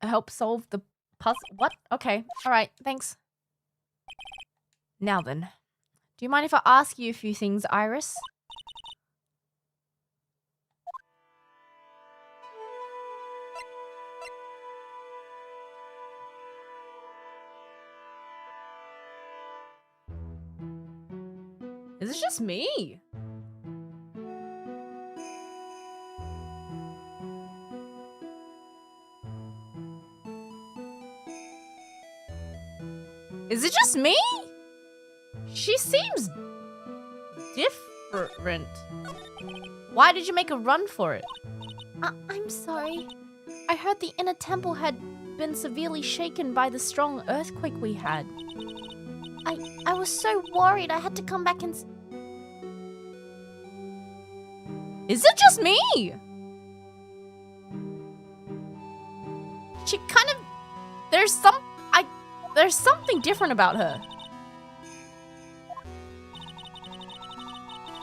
help solve the puzzle. What? Okay. Alright, thanks. Now then. Do you mind if I ask you a few things, Iris? Is it just me? Is it just me? She seems different. Why did you make a run for it? I'm sorry. I heard the inner temple had been severely shaken by the strong earthquake we had. I was so worried I had to come back and... Is it just me? She kind of... There's something different about her.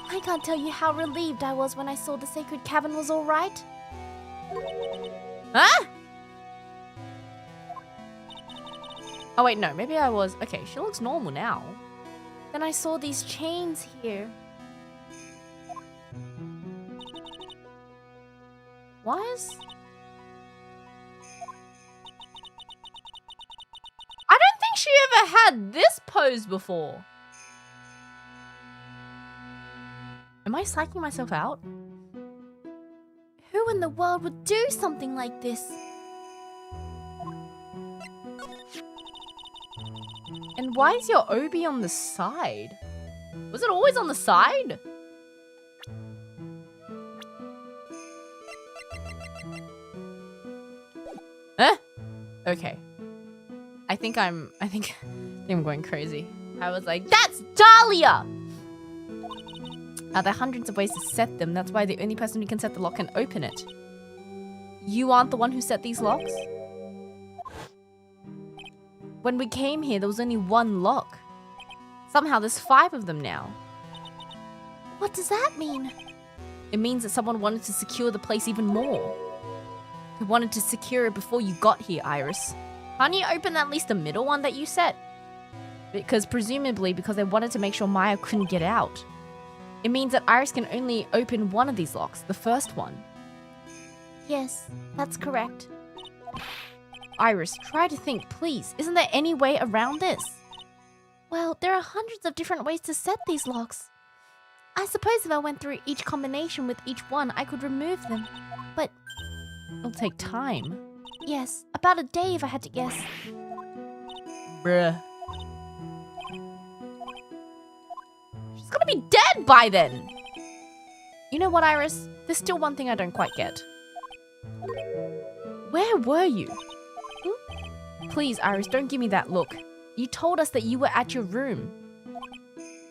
I can't tell you how relieved I was when I saw the sacred cavern was all right. Huh? Oh wait, no, maybe I was... Okay, she looks normal now. Then I saw these chains here. Why is... I don't think she ever had this pose before. Am I psyching myself out? Who in the world would do something like this? And why is your obi on the side? Was it always on the side? Huh? Okay. I think I'm going crazy. I was like, that's Dahlia! There are hundreds of ways to set them. That's why the only person who can set the lock can open it. You aren't the one who set these locks? When we came here, there was only one lock. Somehow there's 5 of them now. What does that mean? It means that someone wanted to secure the place even more. They wanted to secure it before you got here, Iris. Can't you open at least the middle one that you set? Because presumably because they wanted to make sure Maya couldn't get out. It means that Iris can only open one of these locks, the first one. Yes, that's correct. Iris, try to think, please. Isn't there any way around this? Well, there are hundreds of different ways to set these locks. I suppose if I went through each combination with each one, I could remove them. But it'll take time. Yes, about a day if I had to guess. Bruh. She's gonna be dead by then! You know what, Iris? There's still one thing I don't quite get. Where were you? Please, Iris, don't give me that look. You told us that you were at your room.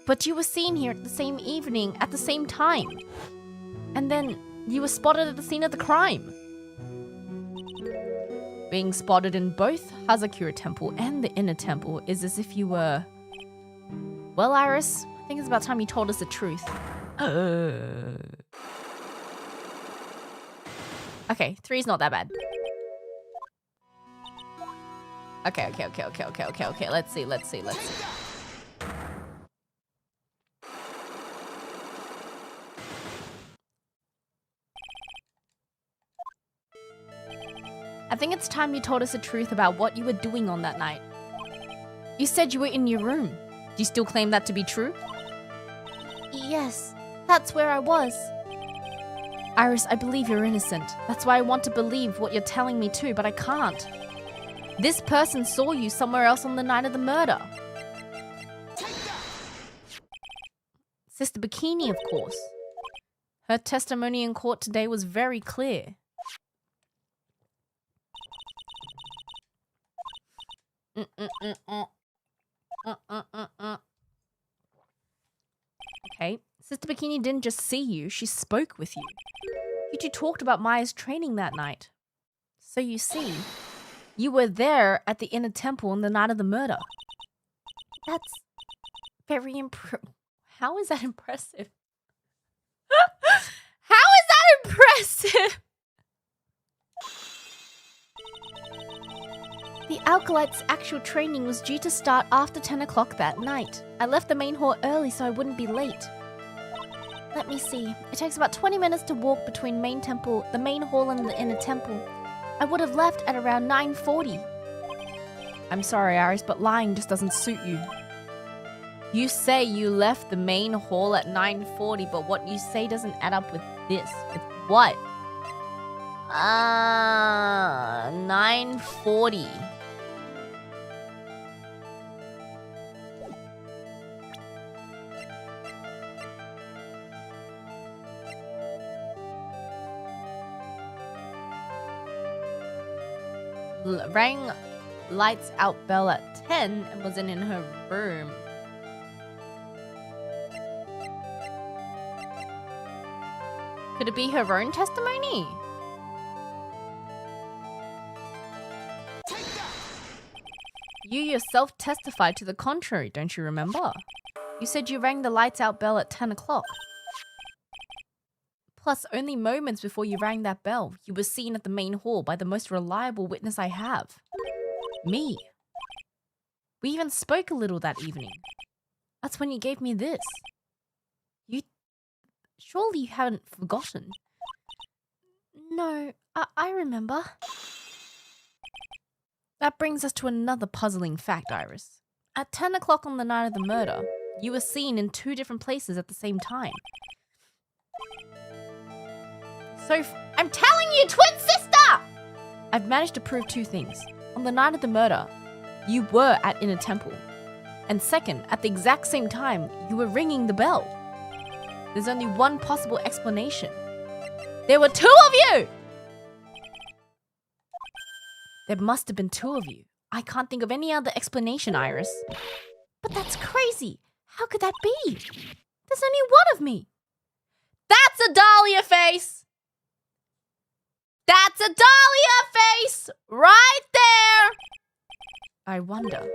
But you were seen here at the same evening, at the same time. And then you were spotted at the scene of the crime. Being spotted in both Hazakura Temple and the Inner Temple is as if you were... Well, Iris, I think it's about time you told us the truth. Okay, 3's not that bad. Okay. Let's see. I think it's time you told us the truth about what you were doing on that night. You said you were in your room. Do you still claim that to be true? Yes, that's where I was. Iris, I believe you're innocent. That's why I want to believe what you're telling me too, but I can't. This person saw you somewhere else on the night of the murder. Sister Bikini, of course. Her testimony in court today was very clear. Okay, Sister Bikini didn't just see you, she spoke with you. You two talked about Maya's training that night. So you see, you were there at the Inner Temple on the night of the murder. That's very How is that impressive? How is that impressive? The Alkalite's actual training was due to start after 10 o'clock that night. I left the main hall early so I wouldn't be late. Let me see. It takes about 20 minutes to walk between the main hall and the Inner Temple. I would have left at around 9:40. I'm sorry, Iris, but lying just doesn't suit you. You say you left the main hall at 9:40, but what you say doesn't add up with this. With what? 9:40. Rang lights out bell at 10 and wasn't in her room. Could it be her own testimony? You yourself testified to the contrary, don't you remember? You said you rang the lights out bell at 10 o'clock. Plus, only moments before you rang that bell, you were seen at the main hall by the most reliable witness I have. Me. We even spoke a little that evening. That's when you gave me this. Surely you haven't forgotten. No, I remember. That brings us to another puzzling fact, Iris. At 10 o'clock on the night of the murder, you were seen in 2 different places at the same time. So, I'm telling you, twin sister! I've managed to prove 2 things. On the night of the murder, you were at Inner Temple. And second, at the exact same time, you were ringing the bell. There's only one possible explanation. There were 2 of you! There must have been 2 of you. I can't think of any other explanation, Iris. But that's crazy. How could that be? There's only one of me. That's a Dahlia face! That's a Dahlia face! Right there! I wonder.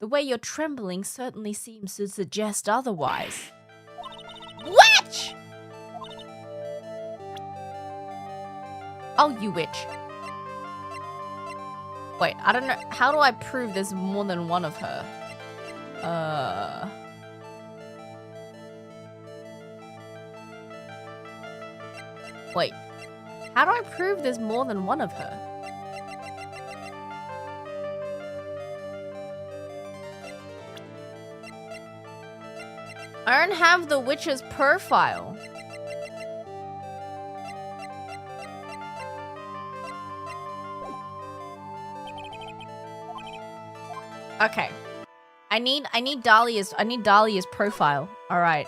The way you're trembling certainly seems to suggest otherwise. Witch! Oh, you witch. Wait, I don't know. How do I prove there's more than one of her? Wait. How do I prove there's more than one of her? I don't have the witch's profile. Okay. I need Dahlia's profile. All right.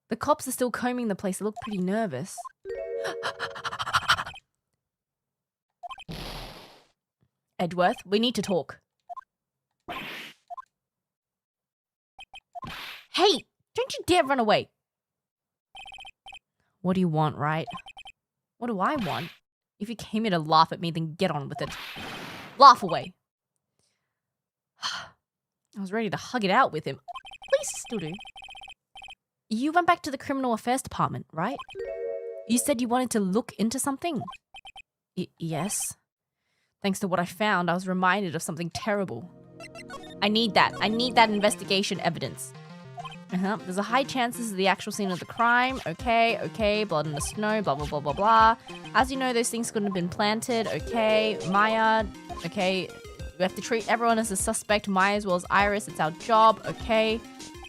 The cops are still combing the place. They look pretty nervous. Edgeworth, we need to talk. Hey, don't you dare run away. What do you want, Wright? What do I want? If you came here to laugh at me, then get on with it. Laugh away. I was ready to hug it out with him. Please still do. You went back to the criminal affairs department, right? You said you wanted to look into something? Yes. Thanks to what I found, I was reminded of something terrible. I need that. I need that investigation evidence. There's a high chance this is the actual scene of the crime. Okay. Blood in the snow, blah, blah, blah, blah, blah. As you know, those things couldn't have been planted. Okay. Maya. Okay. We have to treat everyone as a suspect. Maya as well as Iris. It's our job. Okay.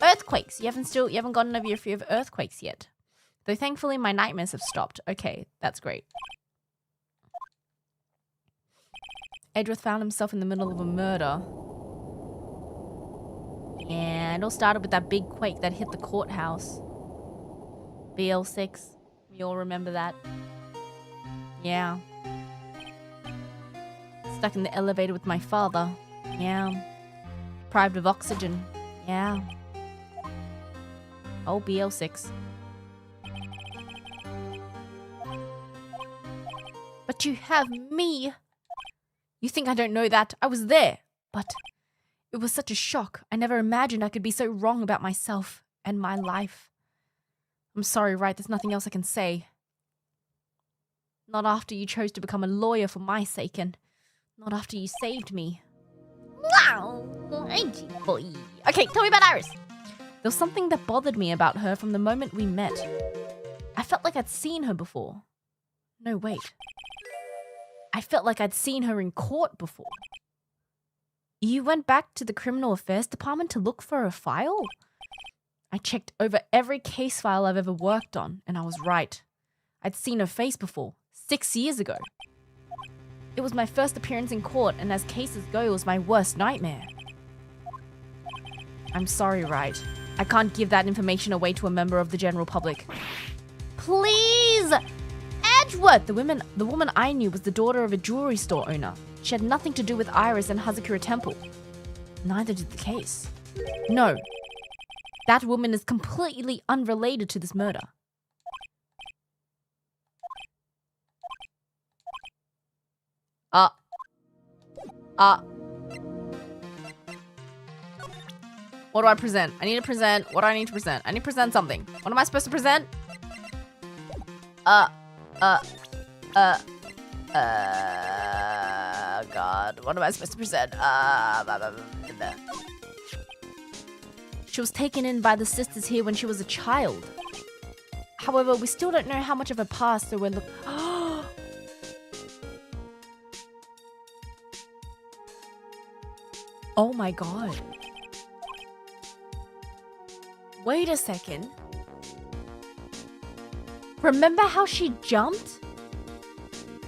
Earthquakes. You haven't gotten over your fear of earthquakes yet. Though thankfully my nightmares have stopped. Okay. That's great. Edgeworth found himself in the middle of a murder. And it all started with that big quake that hit the courthouse. BL6. We all remember that. Yeah. Stuck in the elevator with my father. Yeah. Deprived of oxygen. Yeah. Oh, BL6. But you have me. You think I don't know that? I was there. But it was such a shock. I never imagined I could be so wrong about myself and my life. I'm sorry, Wright. There's nothing else I can say. Not after you chose to become a lawyer for my sake, and not after you saved me. Wow! Boy. Okay, tell me about Iris. There was something that bothered me about her from the moment we met. I felt like I'd seen her before. No, wait. I felt like I'd seen her in court before. You went back to the criminal affairs department to look for a file? I checked over every case file I've ever worked on, and I was right. I'd seen her face before, 6 years ago. It was my first appearance in court, and as cases go, it was my worst nightmare. I'm sorry, Wright. I can't give that information away to a member of the general public. Please! Edgeworth! The woman I knew was the daughter of a jewelry store owner. She had nothing to do with Iris and Hazakura Temple. Neither did the case. No. That woman is completely unrelated to this murder. What do I present? I need to present. What do I need to present? I need to present something. What am I supposed to present? God, what am I supposed to present? She was taken in by the sisters here when she was a child. However, we still don't know how much of her past, so we're Oh my god. Wait a second. Remember how she jumped?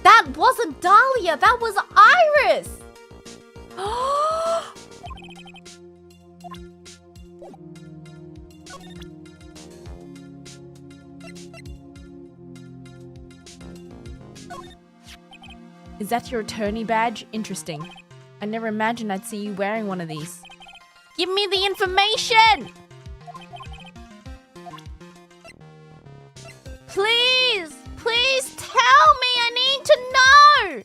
That wasn't Dahlia, that was Iris! Is that your attorney badge? Interesting. I never imagined I'd see you wearing one of these. Give me the information! Please! Please tell me! I need to know!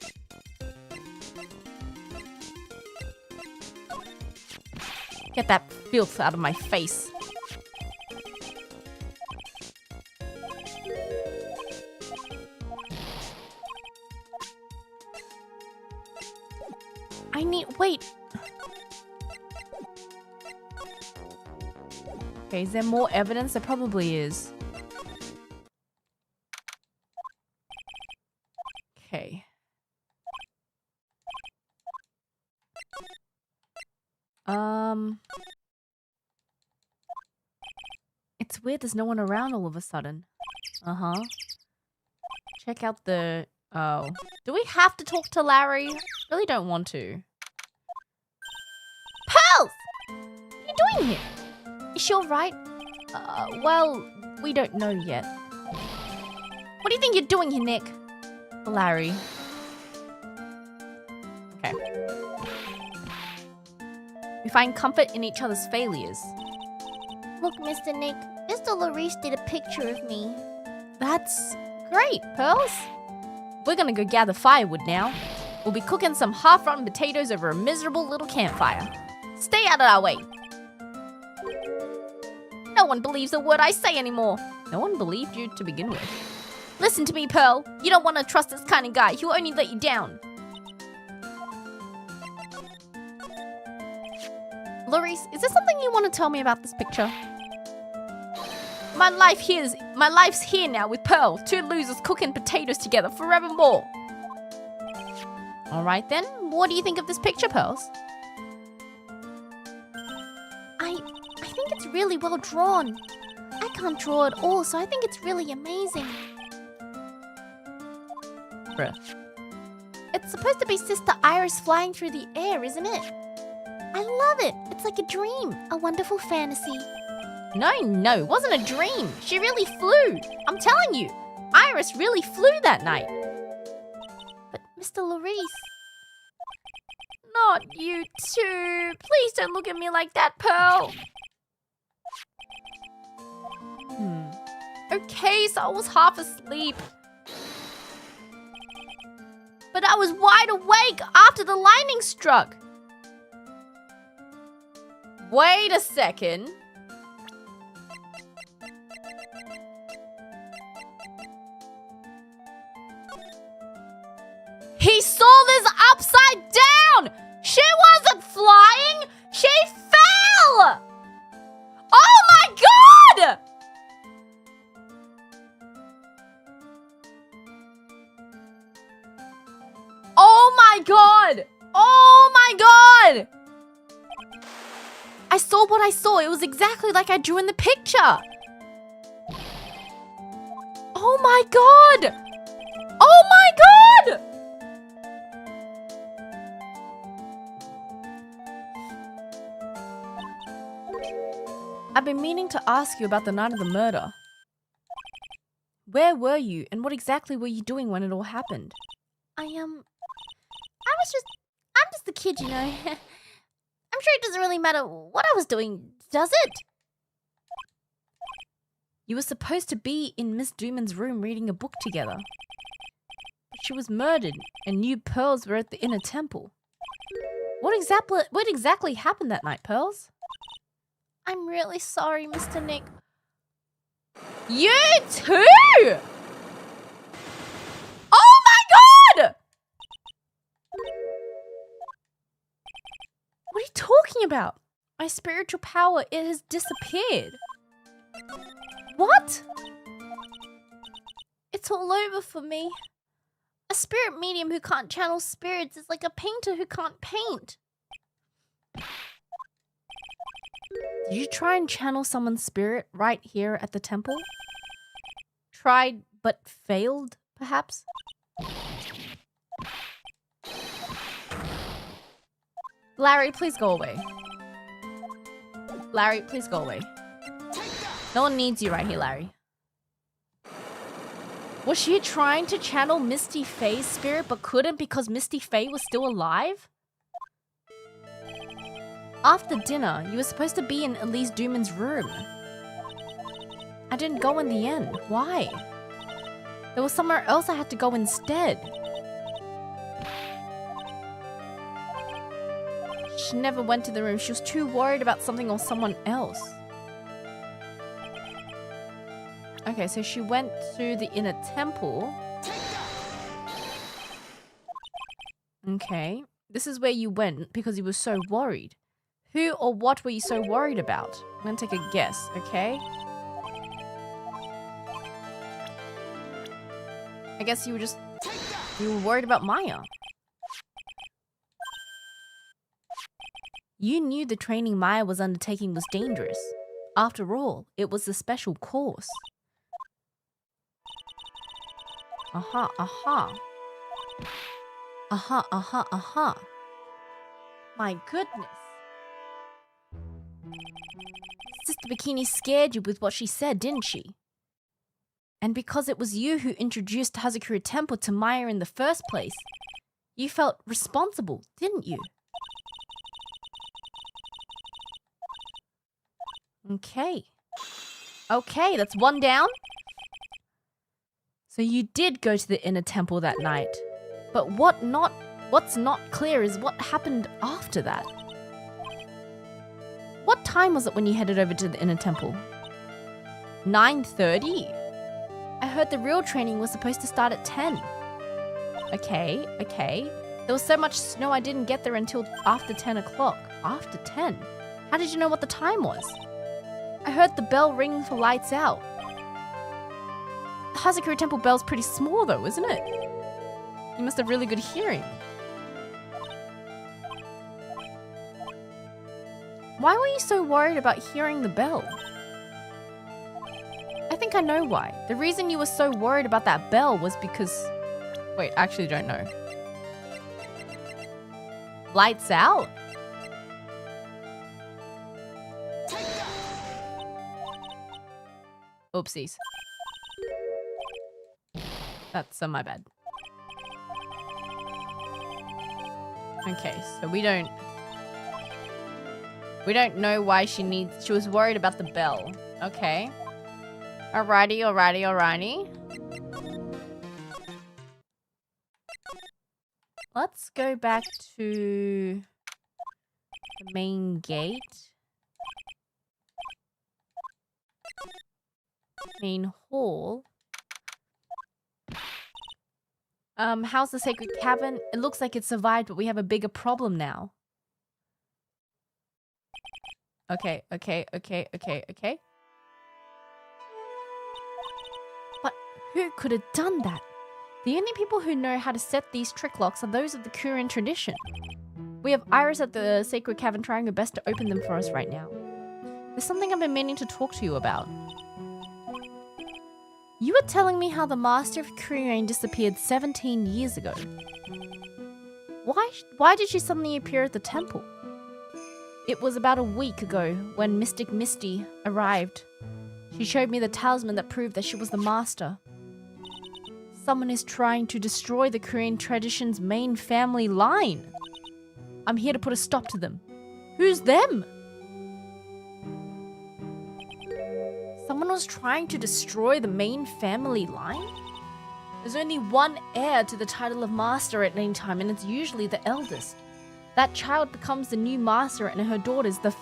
Get that filth out of my face. Wait. Okay, is there more evidence? There probably is. Okay. It's weird there's no one around all of a sudden. Uh-huh. Check out the... Oh. Do we have to talk to Larry? Really don't want to. Baelz! What are you doing here? Is she alright? Well, we don't know yet. What do you think you're doing here, Nick? Larry. Okay. We find comfort in each other's failures. Look, Mr. Nick. Mr. Larice did a picture of me. That's great, Baelz. We're gonna go gather firewood now. We'll be cooking some half-rotten potatoes over a miserable little campfire. Stay out of our way. No one believes a word I say anymore. No one believed you to begin with. Listen to me, Pearl. You don't want to trust this kind of guy. He'll only let you down. Larice, is there something you want to tell me about this picture? My life's here now with Pearl. Two losers cooking potatoes together forevermore. Alright then, what do you think of this picture, Pearls? I think it's really well drawn. I can't draw at all, so I think it's really amazing. Bruh. It's supposed to be Sister Iris flying through the air, isn't it? I love it. It's like a dream, a wonderful fantasy. No, it wasn't a dream. She really flew. I'm telling you, Iris really flew that night. But Mr. Larice... Not you too. Please don't look at me like that, Pearl. Okay, so I was half asleep. But I was wide awake after the lightning struck. Wait a second. He saw this upside down! She wasn't flying! She fell! Oh my god! Oh my god! Oh my god! I saw what I saw. It was exactly like I drew in the picture. Oh my god! Oh my god! I've been meaning to ask you about the night of the murder. Where were you and what exactly were you doing when it all happened? I'm just a kid, you know. I'm sure it doesn't really matter what I was doing, does it? You were supposed to be in Miss Dooman's room reading a book together. But she was murdered and you Pearls were at the inner temple. What exactly happened that night, Pearls? I'm really sorry, Mr. Nick. You too? Oh my god! What are you talking about? My spiritual power, it has disappeared. What? It's all over for me. A spirit medium who can't channel spirits is like a painter who can't paint. Did you try and channel someone's spirit right here at the temple? Tried but failed, perhaps? Larry, please go away. Larry, please go away. No one needs you right here, Larry. Was she trying to channel Misty Faye's spirit but couldn't because Misty Faye was still alive? After dinner, you were supposed to be in Elise Dooman's room. I didn't go in the end. Why? There was somewhere else I had to go instead. she never went to the room. She was too worried about something or someone else. Okay, so she went to the inner temple. Okay. This is where you went because you were so worried. Who or what were you so worried about? I'm gonna take a guess, okay? I guess you were worried about Maya. You knew the training Maya was undertaking was dangerous. After all, it was a special course. Aha, aha. Aha, aha, aha. My goodness. Sister Bikini scared you with what she said, didn't she? And because it was you who introduced Hazakura Temple to Maya in the first place, you felt responsible, didn't you? Okay. Okay, that's one down. So you did go to the inner temple that night. But what's not clear is what happened after that. What time was it when you headed over to the inner temple? 9:30? I heard the real training was supposed to start at 10. Okay. There was so much snow I didn't get there until after 10 o'clock. After 10? How did you know what the time was? I heard the bell ring for lights out. The Hazakura Temple bell's pretty small though, isn't it? You must have really good hearing. Why were you so worried about hearing the bell? I think I know why. The reason you were so worried about that bell was because... Wait, I actually don't know. Lights out? Oopsies. That's my bad. Okay, so we don't know why she was worried about the bell. Okay. Alrighty. Let's go back to the main gate. Main hall. How's the sacred cavern? It looks like it survived, but we have a bigger problem now. Okay. But who could have done that? The only people who know how to set these trick locks are those of the Kurin tradition. We have Iris at the sacred cavern trying her best to open them for us right now. There's something I've been meaning to talk to you about. You were telling me how the Master of Kurin disappeared 17 years ago. Why did she suddenly appear at the temple? It was about a week ago when Mystic Misty arrived. She showed me the talisman that proved that she was the Master. Someone is trying to destroy the Korean tradition's main family line. I'm here to put a stop to them. Who's them? Someone was trying to destroy the main family line? There's only one heir to the title of Master at any time, and it's usually the eldest. That child becomes the new Master, and her daughter's the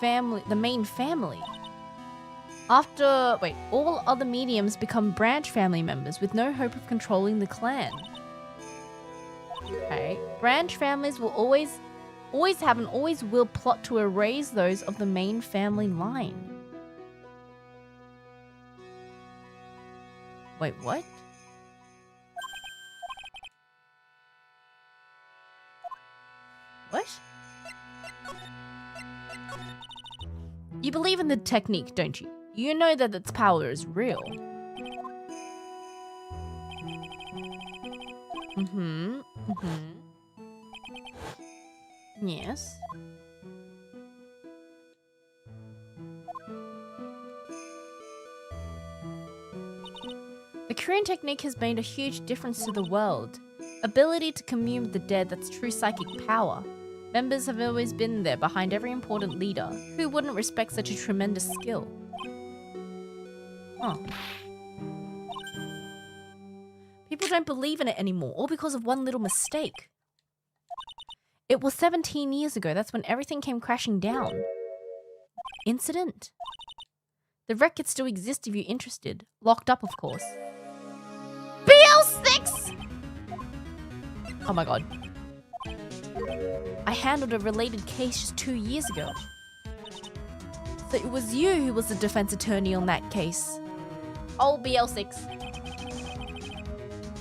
main family. All other mediums become branch family members with no hope of controlling the clan. Okay. Branch families will always have and always will plot to erase those of the main family line. Wait, what? What? You believe in the technique, don't you? You know that its power is real. Yes. The Korean technique has made a huge difference to the world. Ability to commune with the dead, that's true psychic power. Members have always been there behind every important leader. Who wouldn't respect such a tremendous skill? Huh. People don't believe in it anymore, all because of one little mistake. It was 17 years ago. That's when everything came crashing down. Incident. The records still exist if you're interested. Locked up, of course. BL6! Oh my god. I handled a related case just 2 years ago. So it was you who was the defense attorney on that case. Oh, BL6.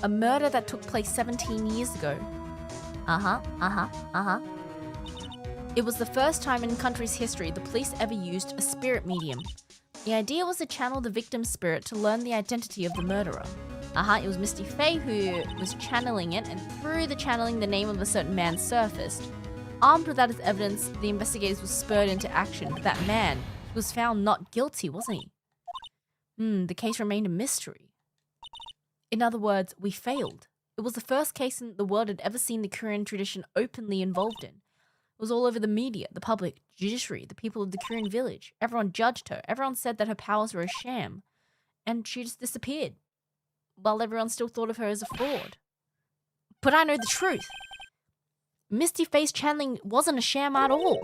A murder that took place 17 years ago. It was the first time in country's history the police ever used a spirit medium. The idea was to channel the victim's spirit to learn the identity of the murderer. It was Misty Faye who was channeling it, and through the channeling, the name of a certain man surfaced. Armed with that as evidence, the investigators were spurred into action, but that man was found not guilty, wasn't he? The case remained a mystery. In other words, we failed. It was the first case in the world had ever seen the Korean tradition openly involved in. It was all over the media, the public, judiciary, the people of the Korean village. Everyone judged her. Everyone said that her powers were a sham. And she just disappeared. While everyone still thought of her as a fraud. But I know the truth. Misty Face channeling wasn't a sham at all.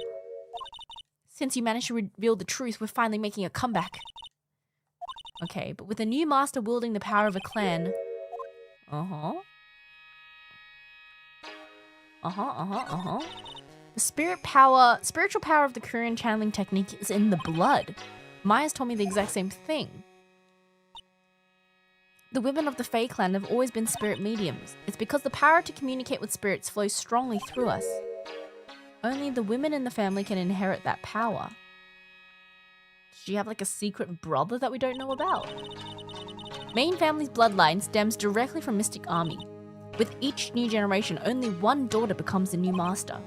Since you managed to reveal the truth, we're finally making a comeback. Okay, but with a new master wielding the power of a clan... The spiritual power of the Korean channeling technique is in the blood. Maya's told me the exact same thing. The women of the Fae clan have always been spirit mediums. It's because the power to communicate with spirits flows strongly through us. Only the women in the family can inherit that power. Does she have like a secret brother that we don't know about? Main family's bloodline stems directly from Mystic Army. With each new generation, only one daughter becomes the new master.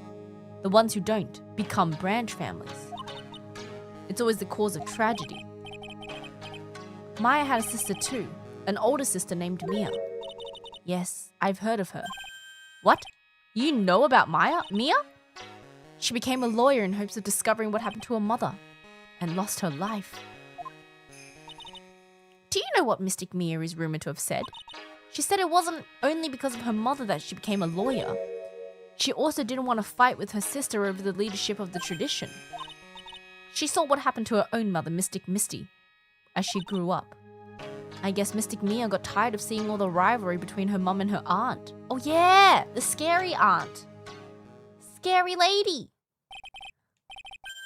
The ones who don't become branch families. It's always the cause of tragedy. Maya had a sister too, an older sister named Mia. Yes, I've heard of her. What? You know about Mia? She became a lawyer in hopes of discovering what happened to her mother, and lost her life. Do you know what Mystic Mia is rumored to have said? She said it wasn't only because of her mother that she became a lawyer. She also didn't want to fight with her sister over the leadership of the tradition. She saw what happened to her own mother, Mystic Misty, as she grew up. I guess Mystic Mia got tired of seeing all the rivalry between her mum and her aunt. Oh yeah, the scary aunt. Scary lady.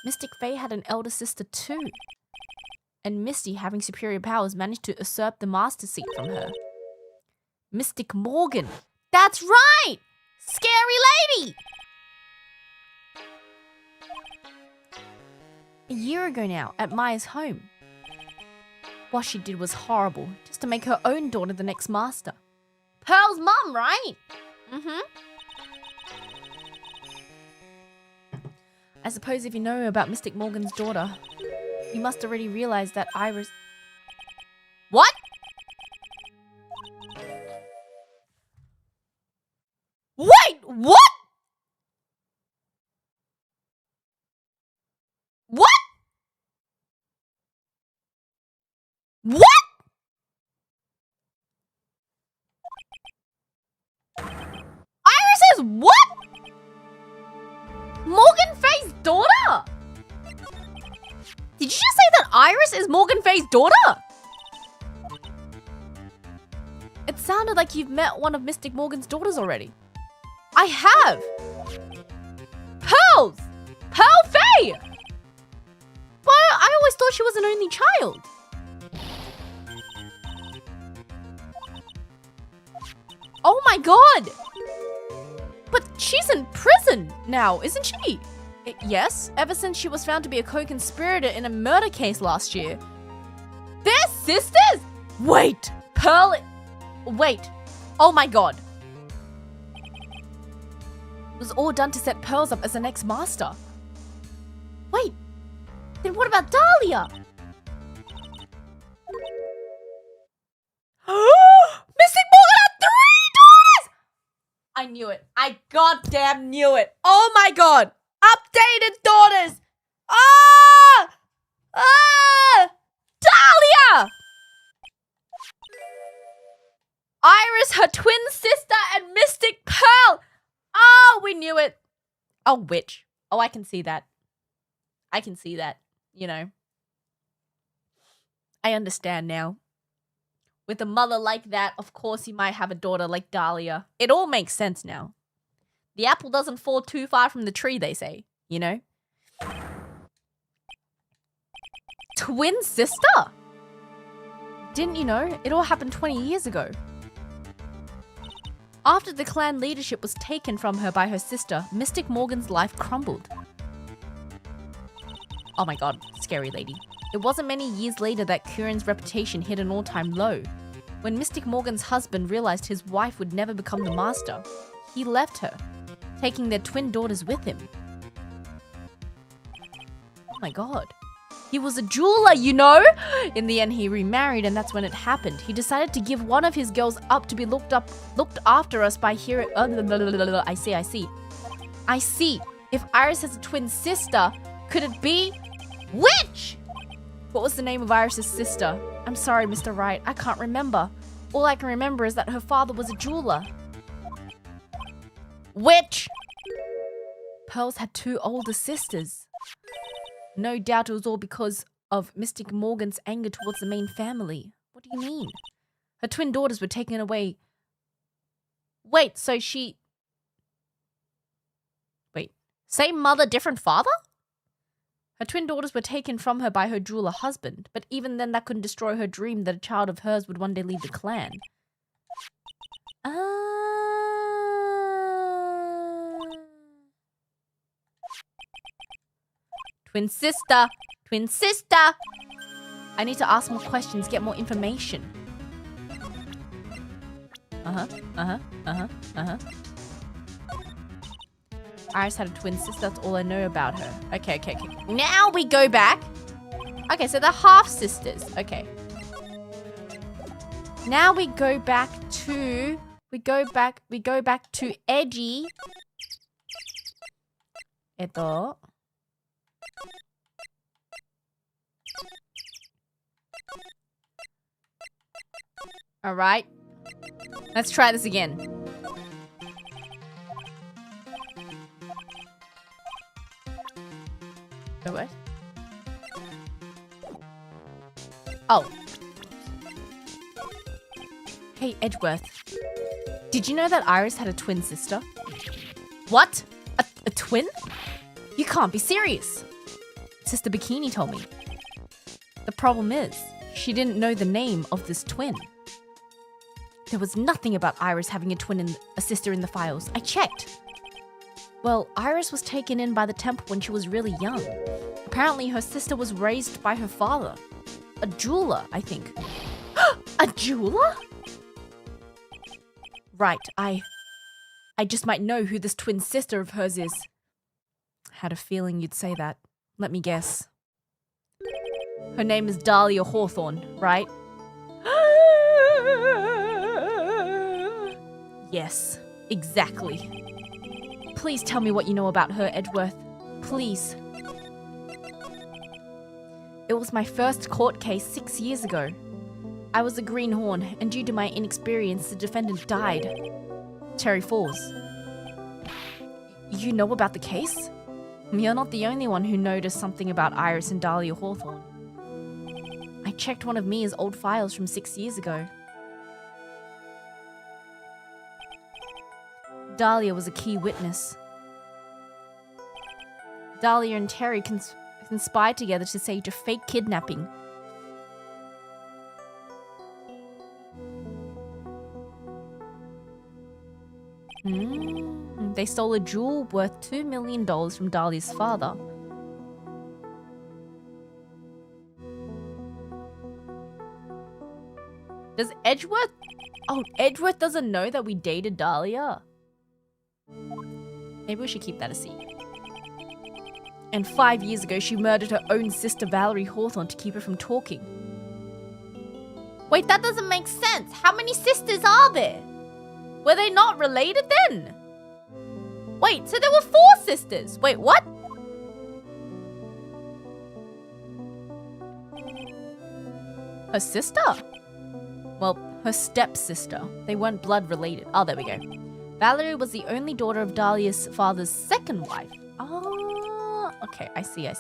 Mystic Faye had an elder sister too. And Misty, having superior powers, managed to usurp the master seat from her. Mystic Morgan. That's right! Scary lady! A year ago now, at Maya's home. What she did was horrible, just to make her own daughter the next master. Pearl's mum, right? I suppose if you know about Mystic Morgan's daughter, you must already realize that Iris... What? Wait, what? What? What? Iris is what? Morgan Faye's daughter? Did you just say that Iris is Morgan Faye's daughter? It sounded like you've met one of Mystic Morgan's daughters already. I have! Pearls! Pearl Faye! But I always thought she was an only child. Oh my god! But she's in prison now, isn't she? Yes, ever since she was found to be a co-conspirator in a murder case last year. They're sisters? Wait, Pearl... Wait. Oh my god. It was all done to set Pearls up as the next master. Wait, then what about Dahlia? Mystic Morgan had 3 daughters! I knew it. I goddamn knew it. Oh my god. Updated daughters. Dahlia! Iris, her twin sister, and Mystic Pearl. Oh, we knew it. Oh, witch. Oh, I can see that. I can see that, you know. I understand now. With a mother like that, of course you might have a daughter like Dahlia. It all makes sense now. The apple doesn't fall too far from the tree, they say, you know? Twin sister? Didn't you know? It all happened 20 years ago. After the clan leadership was taken from her by her sister, Mystic Morgan's life crumbled. Oh my god, scary lady. It wasn't many years later that Curran's reputation hit an all-time low. When Mystic Morgan's husband realized his wife would never become the master, he left her, taking their twin daughters with him. Oh my god. He was a jeweler, you know? In the end, he remarried, and that's when it happened. He decided to give one of his girls up to be looked after us by hearing. I see. If Iris has a twin sister, could it be witch? What was the name of Iris's sister? I'm sorry, Mr. Wright. I can't remember. All I can remember is that her father was a jeweler. Witch! Pearls had 2 older sisters. No doubt it was all because of Mystic Morgan's anger towards the main family. What do you mean? Her twin daughters were taken away. Wait, so she... Wait, same mother, different father? Her twin daughters were taken from her by her jeweler husband, but even then that couldn't destroy her dream that a child of hers would one day lead the clan. Twin sister! Twin sister! I need to ask more questions, get more information. Iris had a twin sister, that's all I know about her. Okay. Now we go back. Okay, so they're half sisters. Okay. Now we go back to... We go back to Edgy. Eto. Alright. Let's try this again. What? Oh. Hey, Edgeworth. Did you know that Iris had a twin sister? What? A twin? You can't be serious. Sister Bikini told me. The problem is, she didn't know the name of this twin. There was nothing about Iris having a sister in the files. I checked. Well, Iris was taken in by the temple when she was really young. Apparently, her sister was raised by her father. A jeweler, I think. A jeweler? Right, I just might know who this twin sister of hers is. Had a feeling you'd say that. Let me guess. Her name is Dahlia Hawthorne, right? Yes, exactly. Please tell me what you know about her, Edgeworth. Please. It was my first court case 6 years ago. I was a greenhorn, and due to my inexperience, the defendant died. Terry Falls. You know about the case? You're not the only one who noticed something about Iris and Dahlia Hawthorne. I checked one of Mia's old files from 6 years ago. Dahlia was a key witness. Dahlia and Terry conspired together to stage a fake kidnapping. They stole a jewel worth $2 million from Dahlia's father. Does Edgeworth... Oh, Edgeworth doesn't know that we dated Dahlia? Maybe we should keep that a secret. And 5 years ago, she murdered her own sister Valerie Hawthorne to keep her from talking. Wait, that doesn't make sense. How many sisters are there? Were they not related then? Wait, so there were 4 sisters. Wait, what? Her sister? Well, her stepsister. They weren't blood related. Oh, there we go. Valerie was the only daughter of Dahlia's father's second wife. Oh, okay, I see.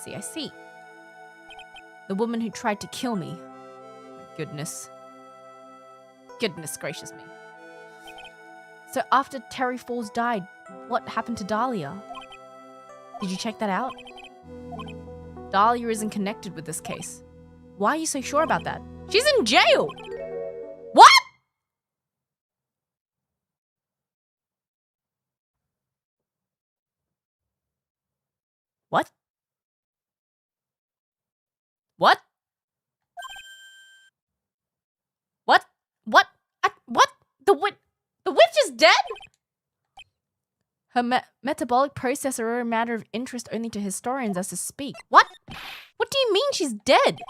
The woman who tried to kill me. Goodness gracious me. So after Terry Falls died, what happened to Dahlia? Did you check that out? Dahlia isn't connected with this case. Why are you so sure about that? She's in jail! What? What? What? What? What? What? The witch is dead? Her metabolic processes are a matter of interest only to historians as to speak. What? What do you mean she's dead?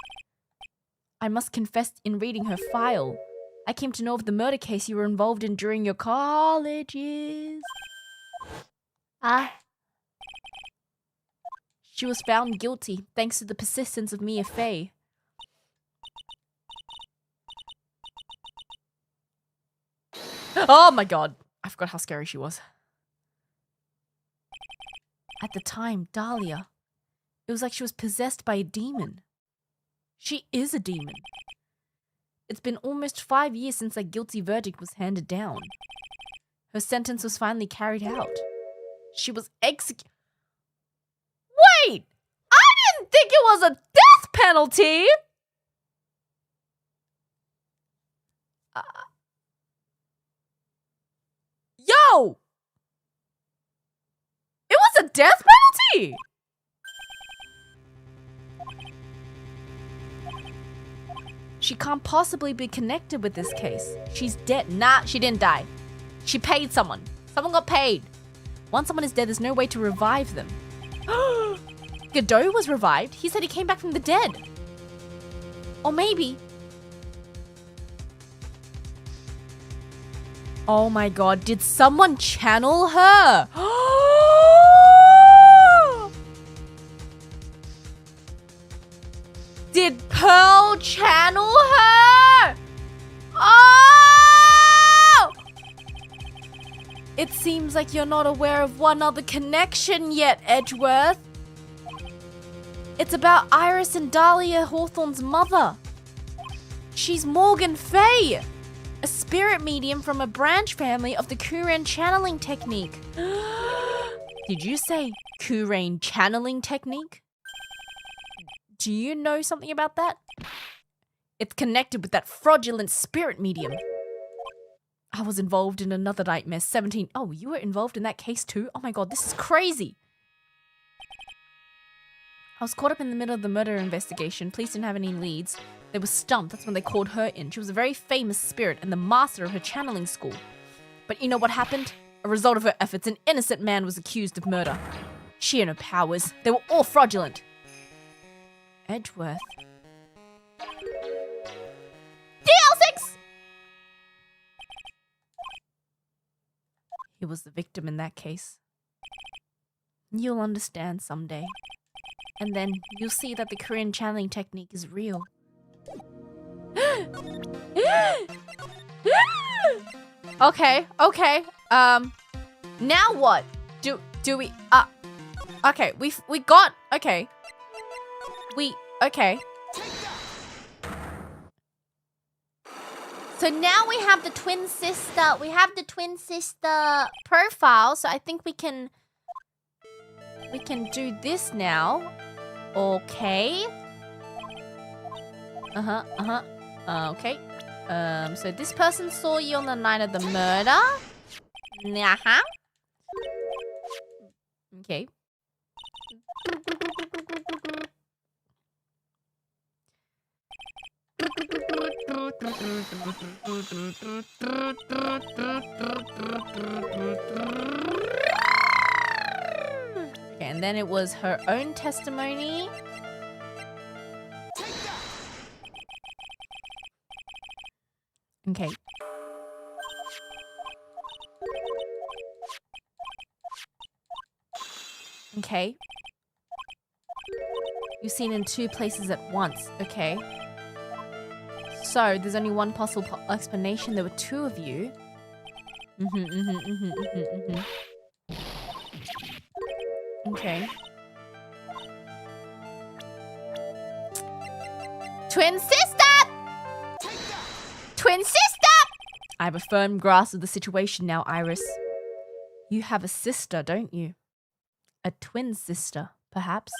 I must confess, in reading her file, I came to know of the murder case you were involved in during your college years. She was found guilty thanks to the persistence of Mia Fey. Oh my god. I forgot how scary she was. At the time, Dahlia, it was like she was possessed by a demon. She is a demon. It's been almost 5 years since a guilty verdict was handed down. Her sentence was finally carried out. She was executed. Wait! I didn't think it was a death penalty! Yo! It was a death penalty! She can't possibly be connected with this case. She's dead. Nah, she didn't die. She paid someone. Someone got paid. Once someone is dead, there's no way to revive them. Godot was revived. He said he came back from the dead. Or maybe... Oh my god, did someone channel her? Did Pearl channel her? Oh! It seems like you're not aware of one other connection yet, Edgeworth. It's about Iris and Dahlia Hawthorne's mother. She's Morgan Fay, a spirit medium from a branch family of the Kuran channeling technique. Did you say Kuran channeling technique? Do you know something about that? It's connected with that fraudulent spirit medium. I was involved in another nightmare 17. Oh, you were involved in that case too? Oh my god, this is crazy. I was caught up in the middle of the murder investigation. Police didn't have any leads. They were stumped. That's when they called her in. She was a very famous spirit and the master of her channeling school. But you know what happened? A result of her efforts, an innocent man was accused of murder. She and her powers, they were all fraudulent. Edgeworth. DL6! He was the victim in that case. You'll understand someday. And then you'll see that the Korean channeling technique is real. Okay. Now what? Do we okay, we got okay. Okay. So now we have the twin sister. We have the twin sister profile. So I think we can do this now. Okay. Okay. So this person saw you on the night of the murder. Okay. Okay, and then it was her own testimony. Okay. Okay. You're seen in 2 places at once. Okay. So, there's only one possible explanation. There were 2 of you. Okay. Twin sister! Twin sister! I have a firm grasp of the situation now, Iris. You have a sister, don't you? A twin sister, perhaps?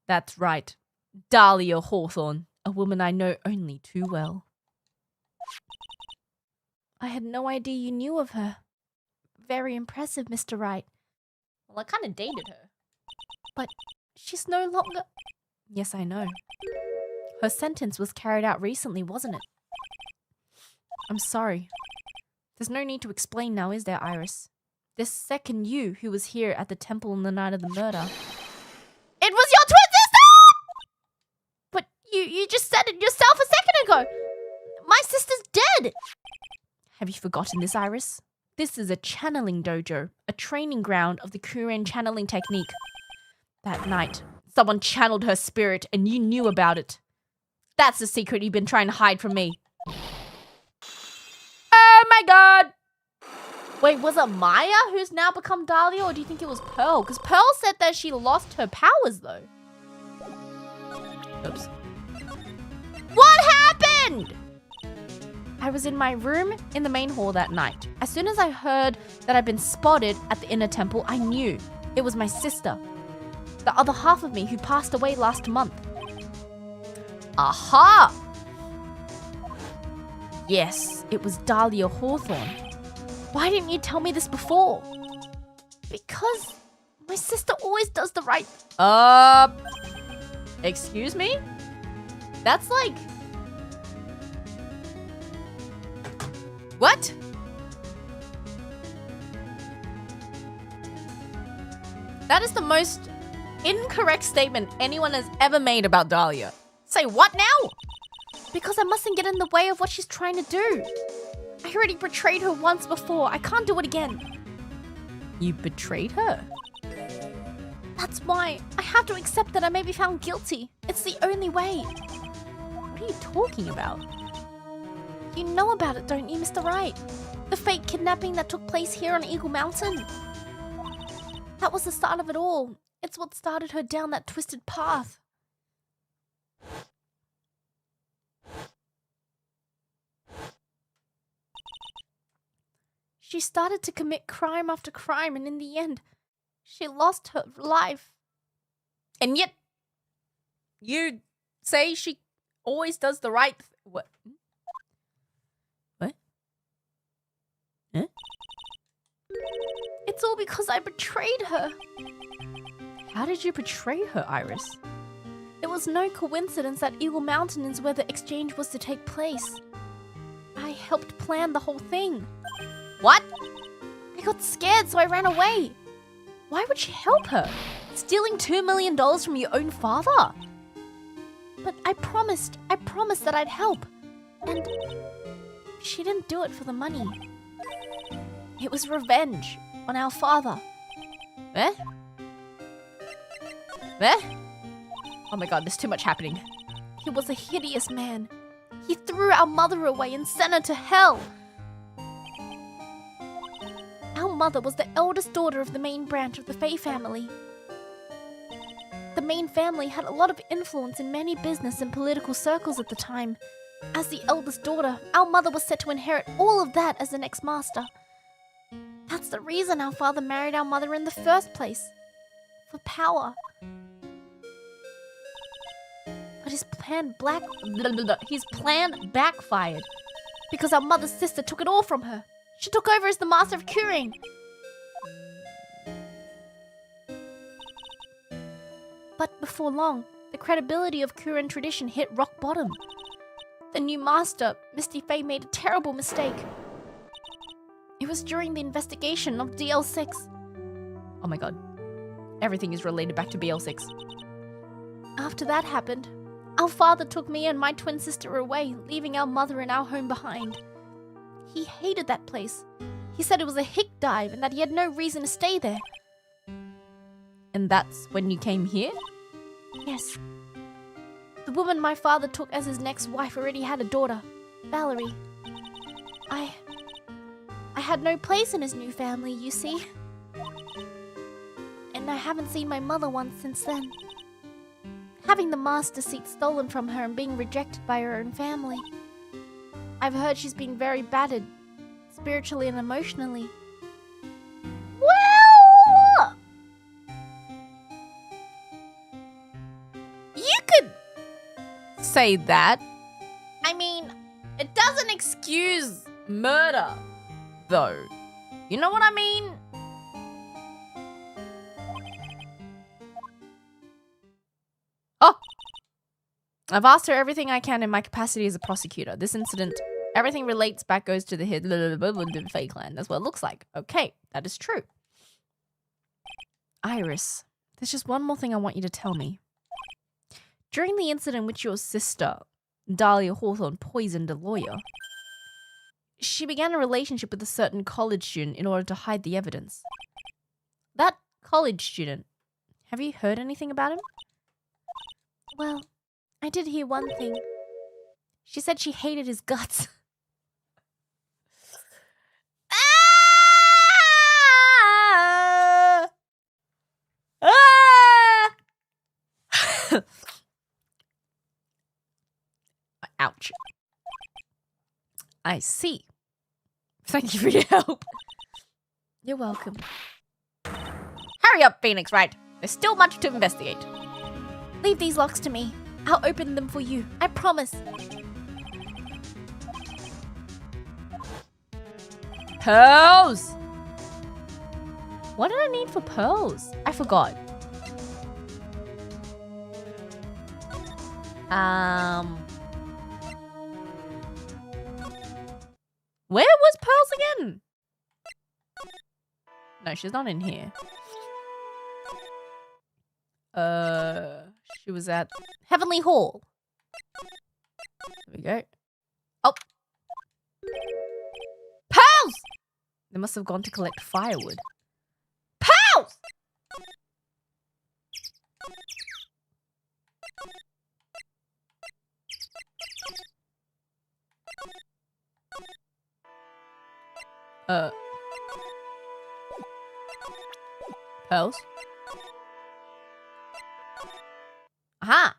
That's right. Dahlia Hawthorne, a woman I know only too well. I had no idea you knew of her. Very impressive, Mr. Wright. Well, I kind of dated her. But she's no longer... Yes, I know. Her sentence was carried out recently, wasn't it? I'm sorry. There's no need to explain now, is there, Iris? This second you who was here at the temple on the night of the murder. It was your twin sister! But you just said it yourself a second ago. My sister's dead. Have you forgotten this, Iris? This is a channeling dojo, a training ground of the Kuren channeling technique. That night, someone channeled her spirit and you knew about it. That's the secret you've been trying to hide from me. Oh my god! Wait, was it Maya who's now become Dahlia, or do you think it was Pearl? Because Pearl said that she lost her powers, though. Oops. What happened? I was in my room in the main hall that night. As soon as I heard that I'd been spotted at the inner temple, I knew it was my sister. The other half of me who passed away last month. Aha! Yes, it was Dahlia Hawthorne. Why didn't you tell me this before? Because my sister always does the right... Excuse me? That's like... What? That is the most incorrect statement anyone has ever made about Dahlia. Say what now? Because I mustn't get in the way of what she's trying to do. I already betrayed her once before. I can't do it again. You betrayed her? That's why I have to accept that I may be found guilty. It's the only way. What are you talking about? You know about it, don't you, Mr. Wright? The fake kidnapping that took place here on Eagle Mountain. That was the start of it all. It's what started her down that twisted path. She started to commit crime after crime, and in the end, she lost her life. And yet, you say she always does the right... What? What? Huh? It's all because I betrayed her. How did you betray her, Iris? It was no coincidence that Eagle Mountain is where the exchange was to take place. I helped plan the whole thing. What? I got scared, so I ran away. Why would you help her? Stealing $2 million from your own father? But I promised that I'd help. And she didn't do it for the money. It was revenge on our father. Eh? Eh? Oh my god, there's too much happening. He was a hideous man. He threw our mother away and sent her to hell. Our mother was the eldest daughter of the main branch of the Fay family. The main family had a lot of influence in many business and political circles at the time. As the eldest daughter, our mother was set to inherit all of that as the next master. That's the reason our father married our mother in the first place. For power. But his plan backfired. Because our mother's sister took it all from her. She took over as the master of curing. But before long, the credibility of Kuren tradition hit rock bottom. The new master, Misty Faye, made a terrible mistake. It was during the investigation of DL6. Oh my god. Everything is related back to BL6. After that happened, our father took me and my twin sister away, leaving our mother in our home behind. He hated that place. He said it was a hick dive and that he had no reason to stay there. And that's when you came here? Yes. The woman my father took as his next wife already had a daughter, Valerie. I had no place in his new family, you see. And I haven't seen my mother once since then. Having the master seat stolen from her and being rejected by her own family. I've heard she's been very battered, spiritually and emotionally. Well, You could say that. I mean, It doesn't excuse murder, though. You know what I mean? Oh! I've asked her everything I can in my capacity as a prosecutor. This incident, everything relates back, goes to the Fae clan. That's what it looks like. Okay, that is true. Iris, there's just one more thing I want you to tell me. During the incident in which your sister, Dahlia Hawthorne, poisoned a lawyer, she began a relationship with a certain college student in order to hide the evidence. That college student, have you heard anything about him? well, I did hear one thing. She said she hated his guts. Ouch. I see. Thank you for your help. You're welcome. Hurry up, Phoenix Wright. There's still much to investigate. Leave these locks to me. I'll open them for you. I promise. Pearls! What did I need for pearls? I forgot. Where was Pearls again? No, she's not in here. She was at Heavenly Hall. There we go. Oh! Pearls! They must have gone to collect firewood. Pearls! Pearls? Aha!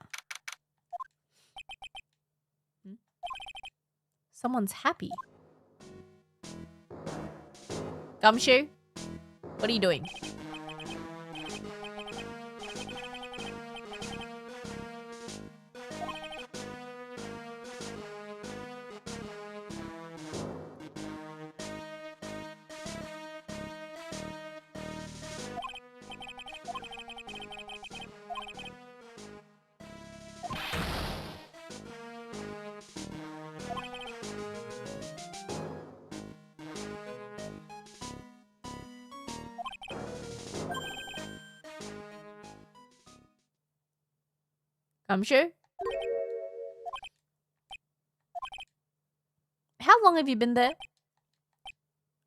Someone's happy. Gumshoe? What are you doing? Gumshoe? How long have you been there?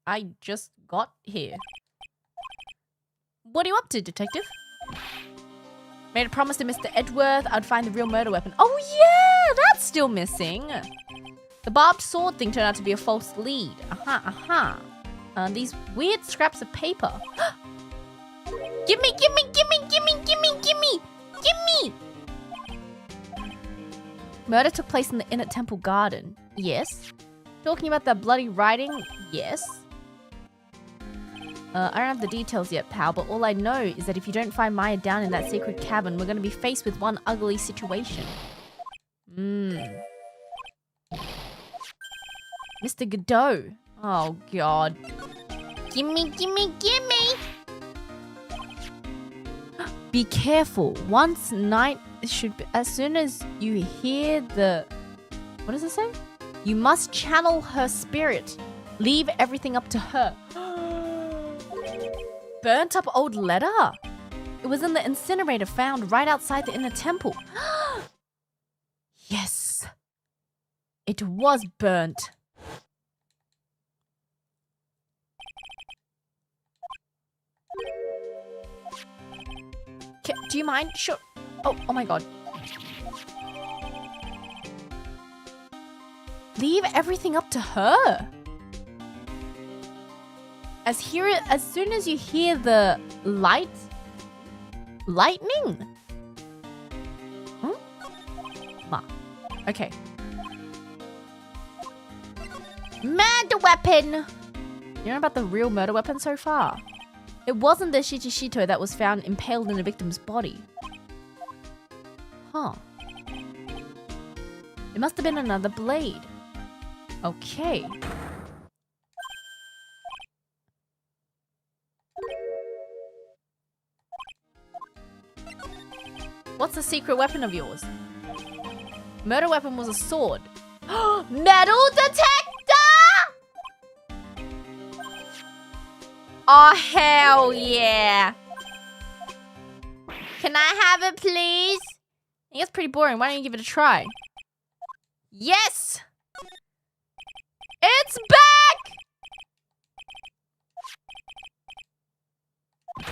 I just got here. What are you up to, detective? Made a promise to Mr. Edgeworth I'd find the real murder weapon. Oh yeah, that's still missing. The barbed sword thing turned out to be a false lead. These weird scraps of paper. Gimme! Murder took place in the inner temple garden. Yes. Talking about that bloody writing? Yes. I don't have the details yet, pal, but all I know is that if you don't find Maya down in that secret cabin, we're going to be faced with one ugly situation. Mr. Godot. Oh, God. Gimme! Be careful. Once night should be, as soon as you hear the... What does it say? You must channel her spirit. Leave everything up to her. Burnt up old letter? It was in the incinerator found right outside the inner temple. Yes. It was burnt. Do you mind? Sure. Oh my God. Leave everything up to her. As soon as you hear the lightning? Ma. Okay. Murder weapon! You know about the real murder weapon so far? It wasn't the Shichishito that was found impaled in the victim's body. Huh. It must have been another blade. Okay. What's the secret weapon of yours? Murder weapon was a sword. Metal detector! Oh, hell yeah. Can I have it, please? I think it's pretty boring. Why don't you give it a try? Yes! It's back!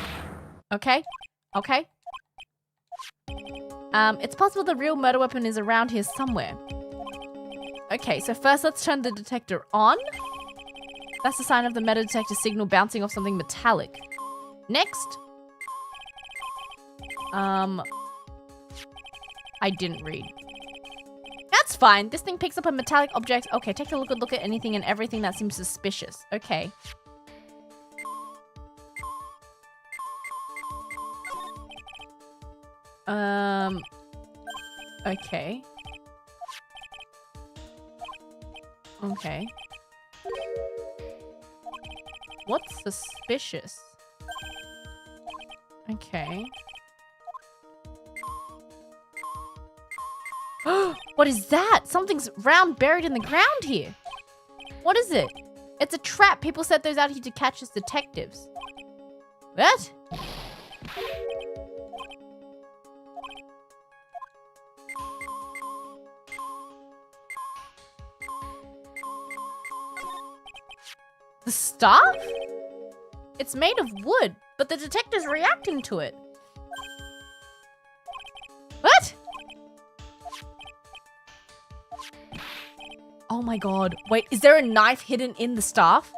Okay. Okay. It's possible the real murder weapon is around here somewhere. Okay, so first let's turn the detector on. That's the sign of the metal detector signal bouncing off something metallic. Next. I didn't read. That's fine. This thing picks up a metallic object. Okay, take a look at anything and everything that seems suspicious. Okay. Okay. Okay. What's suspicious? Okay. What is that? Something's round buried in the ground here. What is it? It's a trap. People set those out here to catch us detectives. What? The staff? It's made of wood, but the detective's reacting to it. What? Oh my god. Wait, is there a knife hidden in the staff?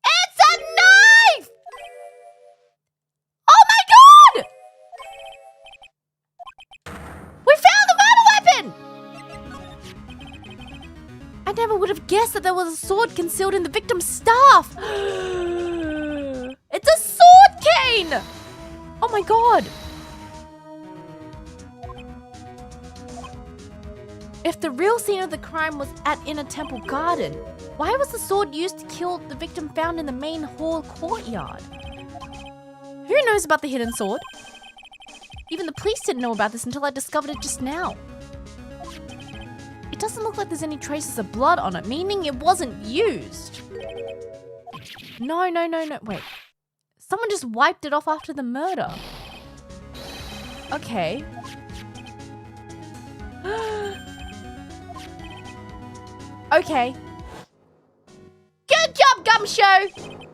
It's a knife! Oh my god! We found the murder weapon! I never would have guessed that there was a sword concealed in the victim's staff. It's a sword cane! Oh my god! If the real scene of the crime was at Inner Temple Garden, why was the sword used to kill the victim found in the main hall courtyard? Who knows about the hidden sword? Even the police didn't know about this until I discovered it just now. It doesn't look like there's any traces of blood on it, meaning it wasn't used. No. Wait. Someone just wiped it off after the murder. Okay. Okay. Good job, Gumshoe! Wait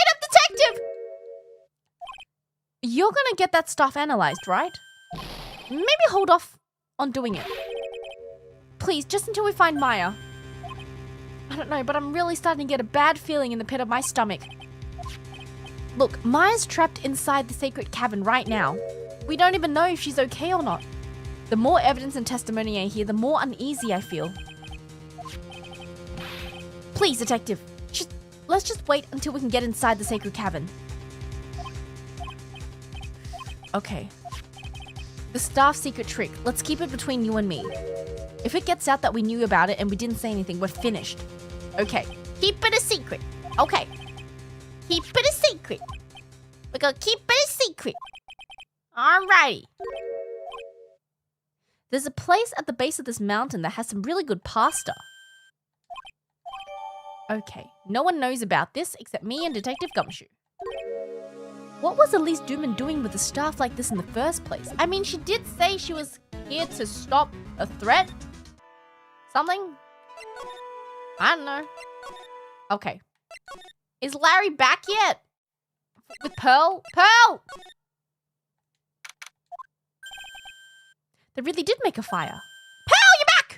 up, detective! You're gonna get that stuff analyzed, right? Maybe hold off on doing it. Please, just until we find Maya. I don't know, but I'm really starting to get a bad feeling in the pit of my stomach. Look, Maya's trapped inside the sacred cavern right now. We don't even know if she's okay or not. The more evidence and testimony I hear, the more uneasy I feel. Please, detective. Let's just wait until we can get inside the sacred cavern. Okay. The staff's secret trick. Let's keep it between you and me. If it gets out that we knew about it and we didn't say anything, we're finished. Okay. Keep it a secret. Okay. Keep it a secret. We're gonna keep it a secret. Alrighty. There's a place at the base of this mountain that has some really good pasta. Okay. No one knows about this except me and Detective Gumshoe. What was Elise Duman doing with a staff like this in the first place? I mean, she did say she was here to stop a threat. Something? I don't know. Okay. Is Larry back yet? With Pearl? Pearl! They really did make a fire. Pearl, you're back!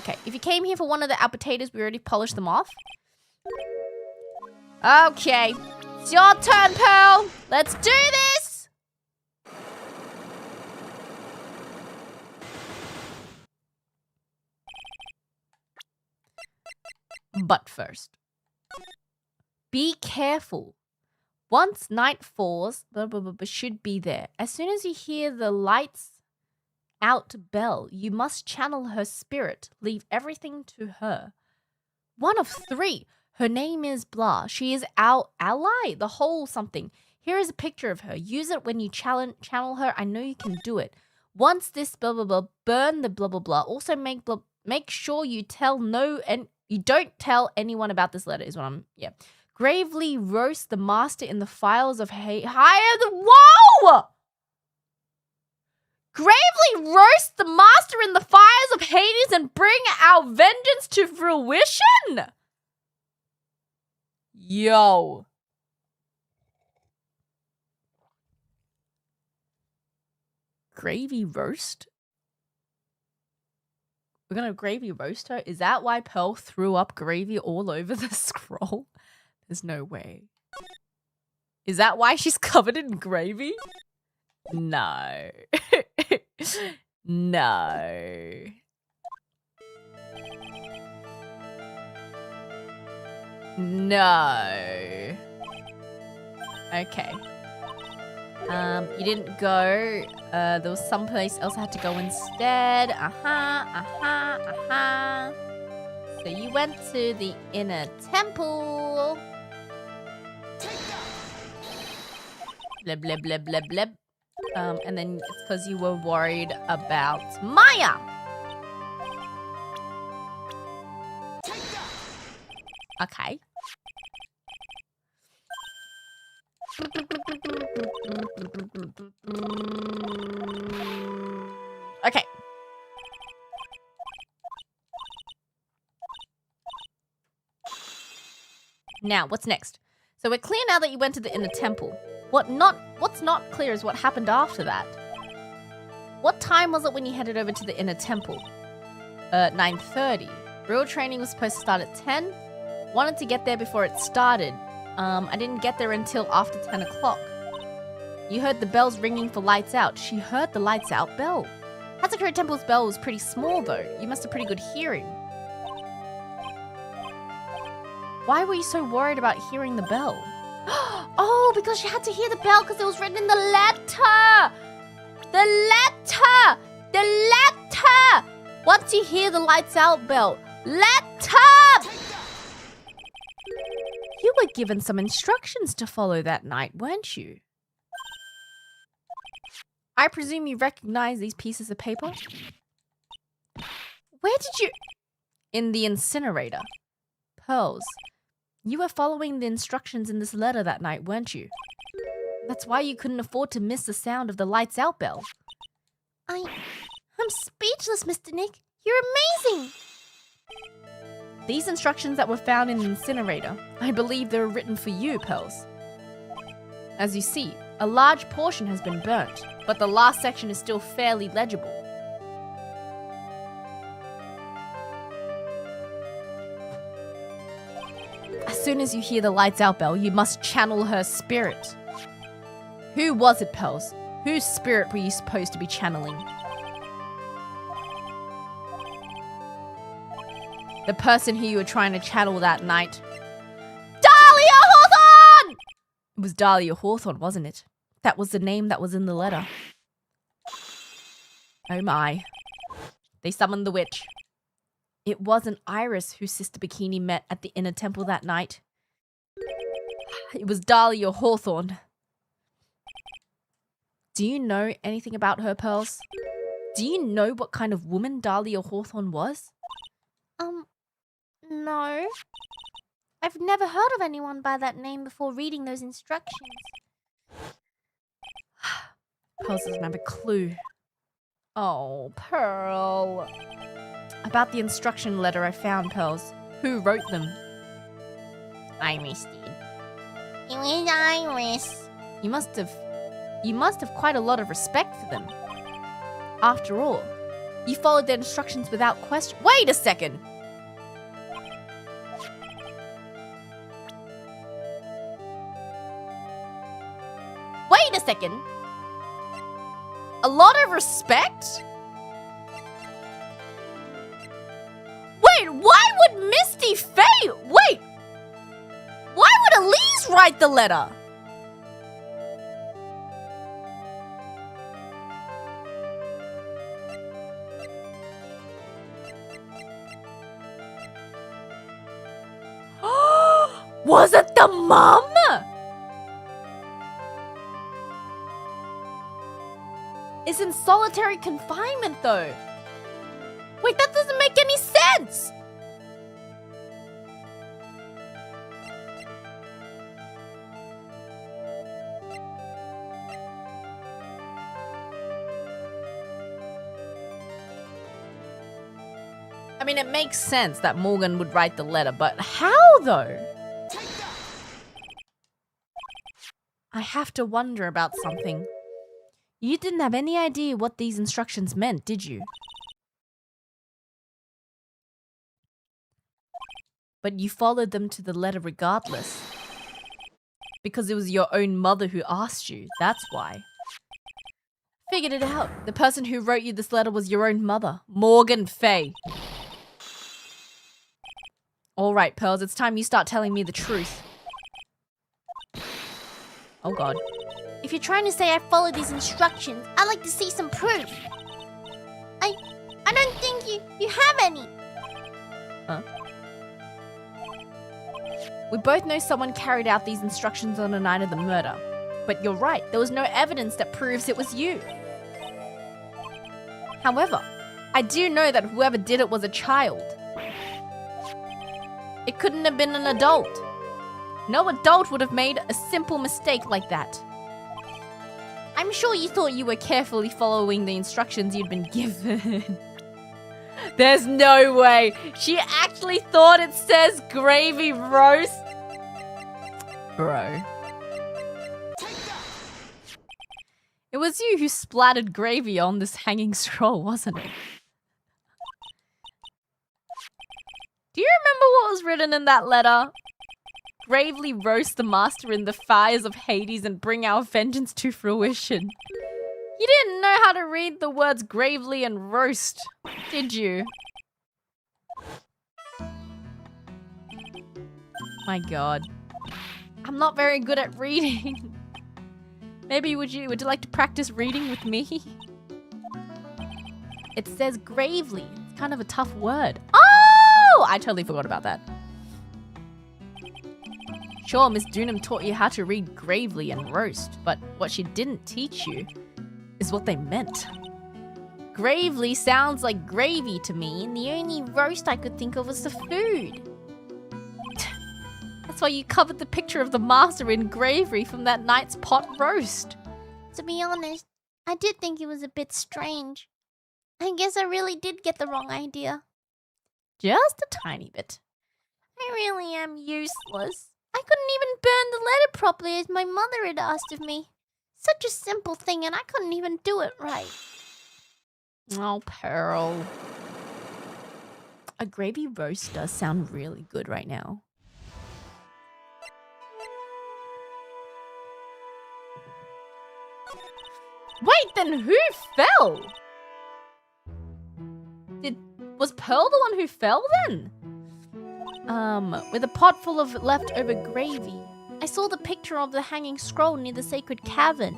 Okay, if you came here for one of our potatoes, we already polished them off. Okay, it's your turn, Pearl. Let's do this! But first, be careful. Once night falls, should be there. As soon as you hear the lights out bell, you must channel her spirit. Leave everything to her. One of 3. Her name is blah. She is our ally, the whole something. Here is a picture of her. Use it when you channel her. I know you can do it. Once this blah blah blah, burn the blah blah blah. Also make sure you don't tell anyone about this letter. Is what I'm Gravely roast the master in the files of Whoa! Gravely roast the master in the fires of Hades and bring our vengeance to fruition. Yo. Gravy roast? We're gonna gravy roast her? Is that why Pearl threw up gravy all over the scroll? There's no way. Is that why she's covered in gravy? No. No. No. Okay. You didn't go. There was someplace else I had to go instead. So you went to the inner temple. Bleb, bleb, bleb, bleb, bleb. And then it's because you were worried about Maya. Okay. Okay. Now, what's next? So we're clear now that you went to the inner temple. What's not clear is what happened after that. What time was it when you headed over to the inner temple? 9:30. Real training was supposed to start at 10. Wanted to get there before it started. I didn't get there until after 10 o'clock. You heard the bells ringing for lights out. She heard the lights out bell. Hatsukuri Temple's bell was pretty small though. You must have pretty good hearing. Why were you so worried about hearing the bell? Oh, because she had to hear the bell because it was written in the letter! The letter! The letter! Once you hear the lights out bell, letter! You were given some instructions to follow that night, weren't you? I presume you recognize these pieces of paper? Where did you... In the incinerator. Pearls. You were following the instructions in this letter that night, weren't you? That's why you couldn't afford to miss the sound of the lights out bell. I'm speechless, Mr. Nick. You're amazing! These instructions that were found in the incinerator, I believe they were written for you, Pearls. As you see, a large portion has been burnt, but the last section is still fairly legible. As soon as you hear the lights out bell, you must channel her spirit. Who was it, Pearls? Whose spirit were you supposed to be channeling? The person who you were trying to channel that night. Dahlia Hawthorne! It was Dahlia Hawthorne, wasn't it? That was the name that was in the letter. Oh my. They summoned the witch. It wasn't Iris who Sister Bikini met at the inner temple that night. It was Dahlia Hawthorne. Do you know anything about her, Pearls? Do you know what kind of woman Dahlia Hawthorne was? No. I've never heard of anyone by that name before reading those instructions. Pearls doesn't have a clue. Oh, Pearl. About the instruction letter I found, Pearls. Who wrote them? Iris did. It was Iris. You must have quite a lot of respect for them. After all, you followed the instructions without question. Wait a second! Wait a second! A lot of respect? Wait, why would Misty Faye? Wait! Why would Elise write the letter? Was it the mum? Is in solitary confinement though. Wait, that doesn't make any sense. I mean, it makes sense that Morgan would write the letter, but how though? I have to wonder about something. You didn't have any idea what these instructions meant, did you? But you followed them to the letter regardless. Because it was your own mother who asked you, that's why. Figured it out. The person who wrote you this letter was your own mother, Morgan Faye. Alright, Pearls, it's time you start telling me the truth. Oh god. If you're trying to say I followed these instructions, I'd like to see some proof. I don't think you have any. Huh? We both know someone carried out these instructions on the night of the murder. But you're right, there was no evidence that proves it was you. However, I do know that whoever did it was a child. It couldn't have been an adult. No adult would have made a simple mistake like that. I'm sure you thought you were carefully following the instructions you'd been given. There's no way. She actually thought it says gravy roast. Bro. It was you who splattered gravy on this hanging scroll, wasn't it? Do you remember what was written in that letter? Gravely roast the master in the fires of Hades and bring our vengeance to fruition. You didn't know how to read the words gravely and roast, did you? My god. I'm not very good at reading. Maybe would you like to practice reading with me? It says gravely. It's kind of a tough word. Oh! I totally forgot about that. Sure, Miss Dunham taught you how to read gravely and roast, but what she didn't teach you is what they meant. Gravely sounds like gravy to me, and the only roast I could think of was the food. That's why you covered the picture of the master in gravy from that night's pot roast. To be honest, I did think it was a bit strange. I guess I really did get the wrong idea. Just a tiny bit. I really am useless. I couldn't even burn the letter properly as my mother had asked of me. Such a simple thing and I couldn't even do it right. Oh, Pearl. A gravy roast does sound really good right now. Wait, then who fell? Was Pearl the one who fell then? With a pot full of leftover gravy. I saw the picture of the hanging scroll near the sacred cavern.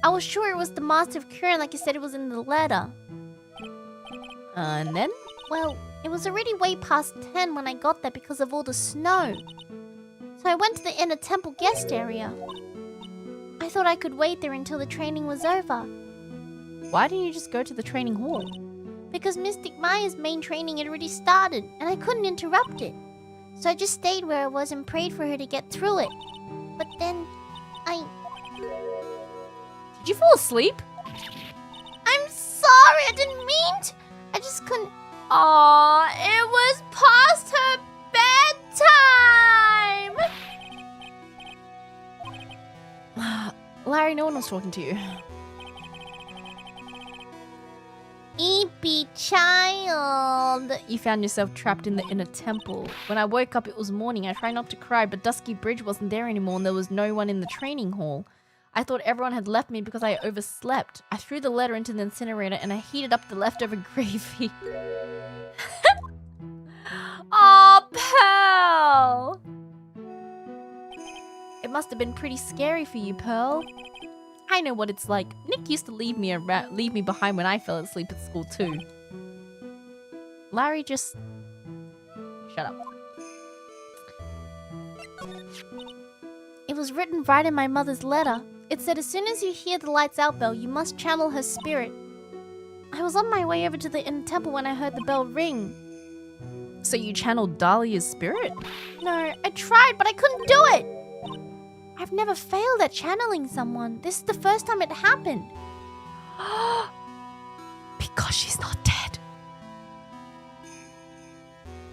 I was sure it was the Master of Curran like I said it was in the letter. And then? Well, it was already way past 10 when I got there because of all the snow. So I went to the inner temple guest area. I thought I could wait there until the training was over. Why didn't you just go to the training hall? Because Mystic Maya's main training had already started, and I couldn't interrupt it. So I just stayed where I was and prayed for her to get through it. But then, Did you fall asleep? I'm sorry, I didn't mean to. I just couldn't. Aw, it was past her bedtime! Larry, no one was talking to you. Eepy child. You found yourself trapped in the inner temple. When I woke up, it was morning. I tried not to cry, but Dusky Bridge wasn't there anymore and there was no one in the training hall. I thought everyone had left me because I overslept. I threw the letter into the incinerator and I heated up the leftover gravy. Aw, Pearl! It must have been pretty scary for you, Pearl. I know what it's like. Nick used to leave me behind when I fell asleep at school too. Larry just... Shut up. It was written right in my mother's letter. It said as soon as you hear the lights out bell, you must channel her spirit. I was on my way over to the inner temple when I heard the bell ring. So you channeled Dahlia's spirit? No, I tried, but I couldn't do it. I've never failed at channeling someone. This is the first time it happened. Because she's not dead.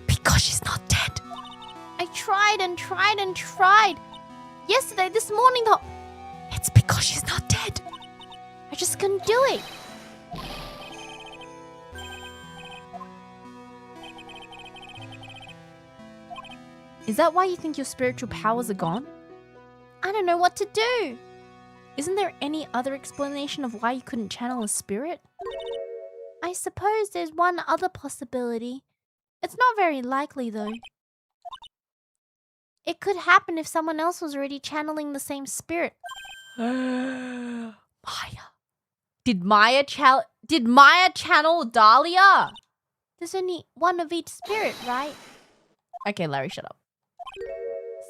Because she's not dead. I tried and tried and tried. Yesterday, this morning, It's because she's not dead. I just couldn't do it. Is that why you think your spiritual powers are gone? I don't know what to do. Isn't there any other explanation of why you couldn't channel a spirit? I suppose there's one other possibility. It's not very likely, though. It could happen if someone else was already channeling the same spirit. Maya. Did Maya channel Dahlia? There's only one of each spirit, right? Okay, Larry, shut up.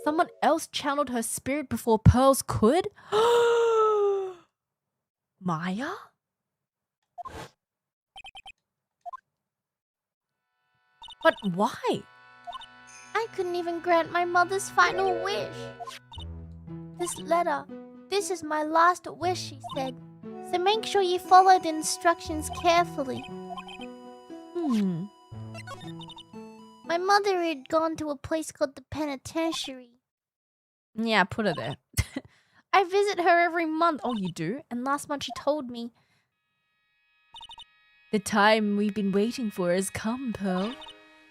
Someone else channeled her spirit before Pearls could? Maya? But why? I couldn't even grant my mother's final wish. This letter, this is my last wish, she said. So make sure you follow the instructions carefully. My mother had gone to a place called the penitentiary. Yeah, put her there. I visit her every month. Oh, you do? And last month she told me, The time we've been waiting for has come, Pearl.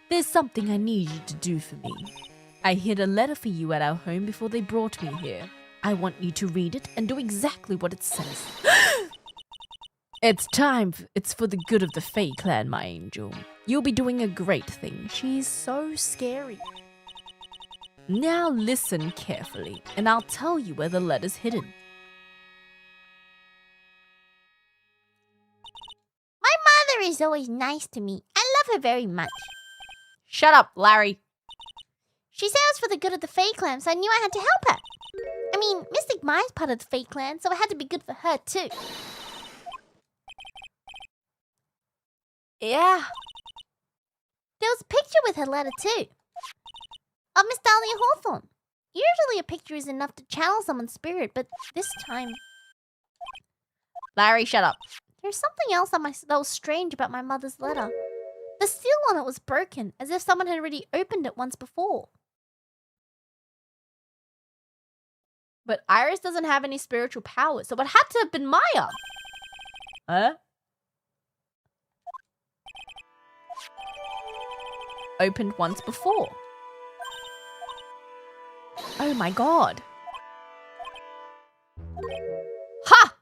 There's something I need you to do for me. I hid a letter for you at our home before they brought me here. I want you to read it and do exactly what it says. It's for the good of the Fae clan, my angel. You'll be doing a great thing. She's so scary. Now listen carefully, and I'll tell you where the letter's hidden. my mother is always nice to me. I love her very much. Shut up, Larry. She said it was for the good of the Fae clan, so I knew I had to help her. I mean, Mystic Maya's part of the Fae clan, so it had to be good for her too. Yeah. There was a picture with her letter too. Of Miss Dahlia Hawthorne. Usually a picture is enough to channel someone's spirit, but this time... Larry, shut up. There's something else that was strange about my mother's letter. The seal on it was broken, as if someone had already opened it once before. But Iris doesn't have any spiritual powers, so it had to have been Maya. Huh? Opened once before. Oh my god. Ha!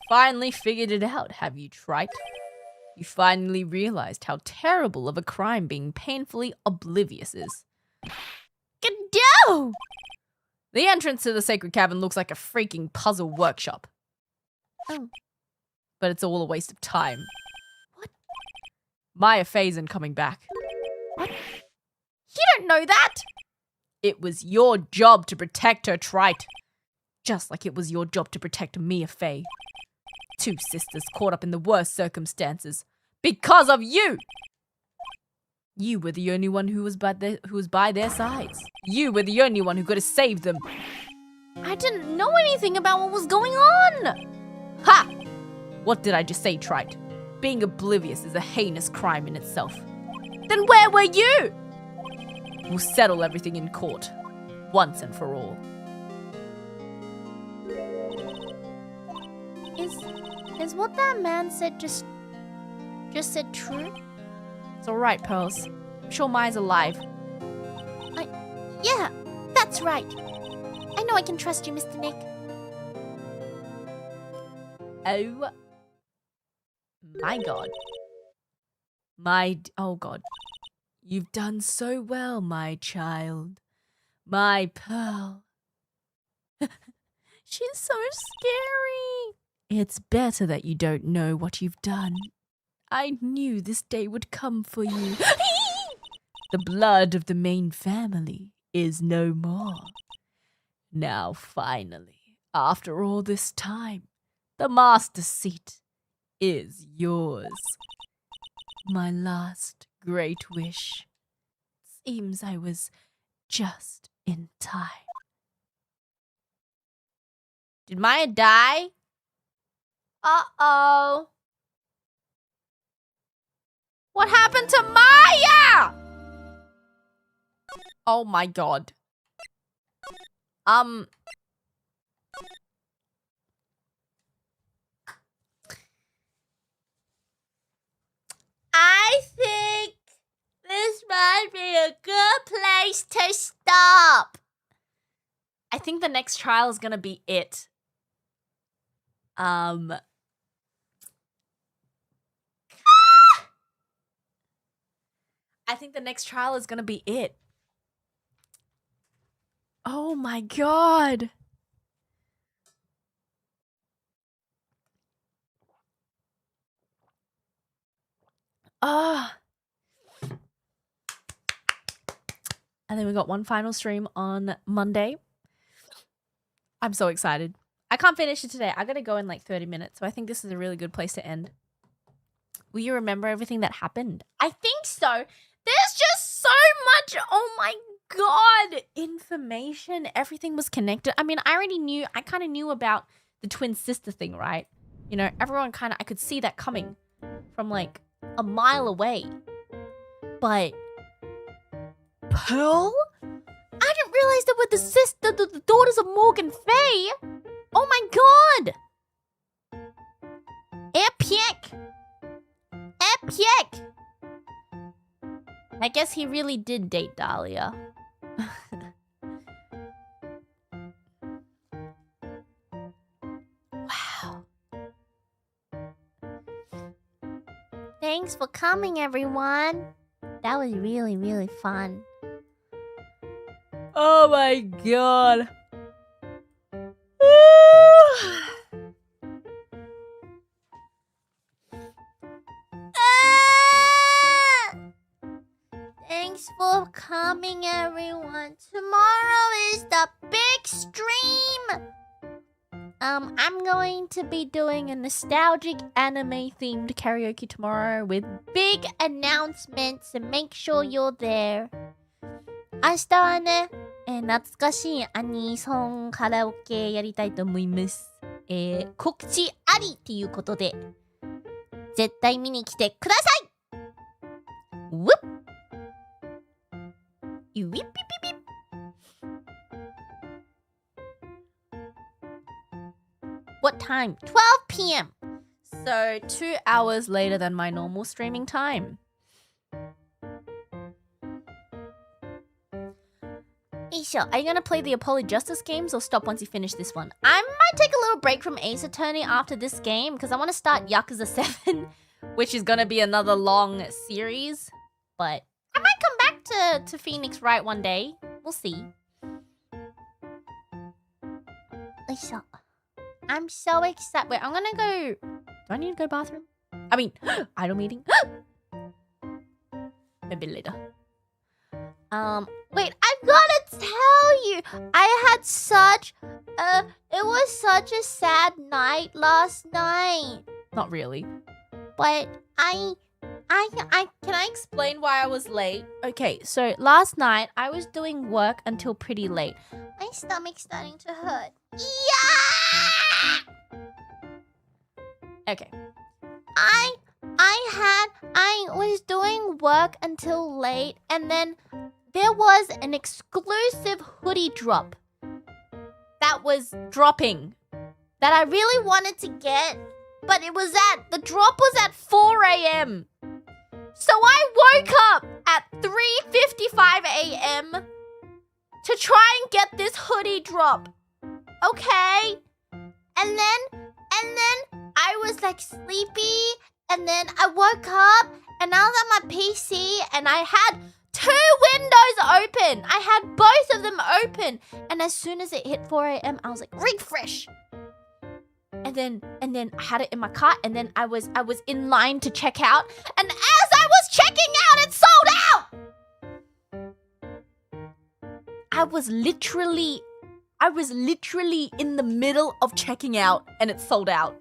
Finally figured it out, have you, Trite? You finally realized how terrible of a crime being painfully oblivious is. Gadoo! The entrance to the sacred cavern looks like a freaking puzzle workshop. Oh. But it's all a waste of time. What? Maya Faye isn't coming back. What? You don't know that! It was your job to protect her, Trite. Just like it was your job to protect Mia Faye. Two sisters caught up in the worst circumstances. Because of you! You were the only one who was by their sides. You were the only one who could have saved them. I didn't know anything about what was going on! Ha! What did I just say, Trite? Being oblivious is a heinous crime in itself. Then where were you? We'll settle everything in court. Once and for all. Is Is what that man said just said true? It's alright, Pearls. I'm sure Maya's alive. Yeah, that's right. I know I can trust you, Mr. Nick. Oh my god. Oh god. You've done so well, my child. My Pearl. She's so scary. It's better that you don't know what you've done. I knew this day would come for you. The blood of the main family is no more. Now, finally, after all this time, the master seat is yours. My last great wish. Seems I was just in time. Did Maya die? Uh-oh. What happened to Maya? Oh my god. I think this might be a good place to stop. I think the next trial is gonna be it. I think the next trial is gonna be it. Oh my god. Ah. And then we got one final stream on Monday. I'm so excited. I can't finish it today. I gotta go in like 30 minutes. So I think this is a really good place to end. Will you remember everything that happened? I think so. There's just so much, oh my God, information. Everything was connected. I mean, I kind of knew about the twin sister thing, right? You know, everyone I could see that coming from like a mile away. But Pearl? I didn't realize they were the daughters of Morgan Fay. Oh my god. Epic. I guess he really did date Dahlia. Wow. Thanks for coming, everyone. That was really, really fun. Oh my god. Thanks for coming, everyone. Tomorrow is the big stream. I'm going to be doing a nostalgic anime-themed karaoke tomorrow with big announcements, and make sure you're there. 明日はね、懐かしいアニソンカラオケやりたいと思います。告知ありっていうことで、絶対見に来てください。ウッウィッピピピ。What time? 12 p.m. So 2 hours later than my normal streaming time. Isha, are you gonna play the Apollo Justice games or stop once you finish this one? I might take a little break from Ace Attorney after this game because I want to start Yakuza 7, which is gonna be another long series. But I might come back to Phoenix Wright one day. We'll see. Isha, I'm so excited. Wait, I'm gonna go. Do I need to go bathroom? I mean, idle meeting. Maybe later. Wait, I gotta tell you, I had such it was such a sad night last night. Not really. But can I explain why I was late? Okay, so last night I was doing work until pretty late. My stomach's starting to hurt. Yeah! Okay. I was doing work until late, and then there was an exclusive hoodie drop that was dropping that I really wanted to get, But the drop was at 4 a.m. So I woke up at 3:55 a.m. to try and get this hoodie drop. Okay? And then I was like sleepy, and then I woke up, and I was on my PC, and I had 2 windows open. I had both of them open. And as soon as it hit 4 a.m., I was like, refresh. And then I had it in my cart, and then I was in line to check out, and as I was checking out, it sold out. I was literally in the middle of checking out, and it sold out.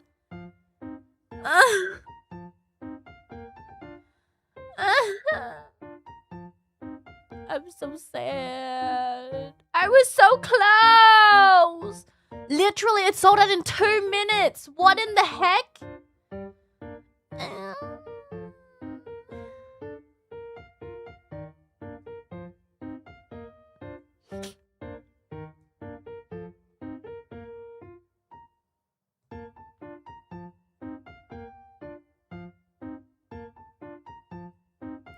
I'm so sad. I was so close. Literally, it sold out in 2 minutes. What in the heck?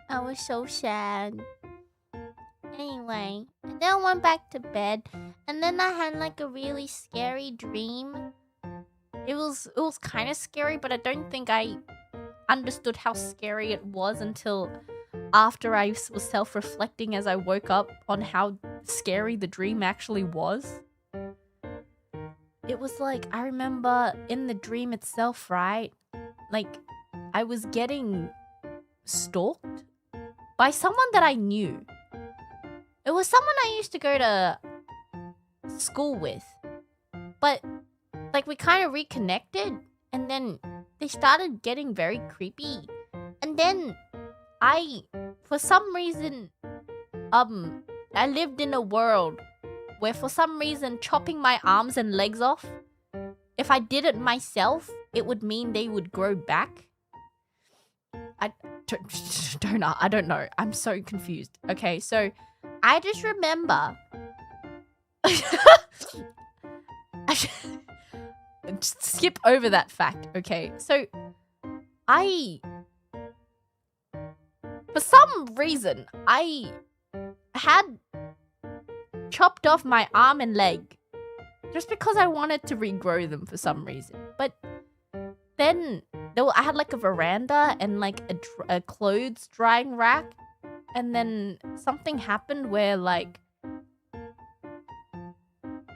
I was so sad. Anyway, and then I went back to bed, and then I had like a really scary dream. It was kind of scary, but I don't think I understood how scary it was until after I was self-reflecting as I woke up on how scary the dream actually was. It was like, I remember in the dream itself, right? Like, I was getting stalked by someone that I knew. It was someone I used to go to school with. But, like, we kind of reconnected, and then they started getting very creepy. And then for some reason, I lived in a world where for some reason chopping my arms and legs off, if I did it myself, it would mean they would grow back. I don't know. I'm so confused. Okay, so I just remember just skip over that fact, okay? So for some reason, I had chopped off my arm and leg just because I wanted to regrow them for some reason. But then I had like a veranda and like a clothes drying rack, and then something happened where like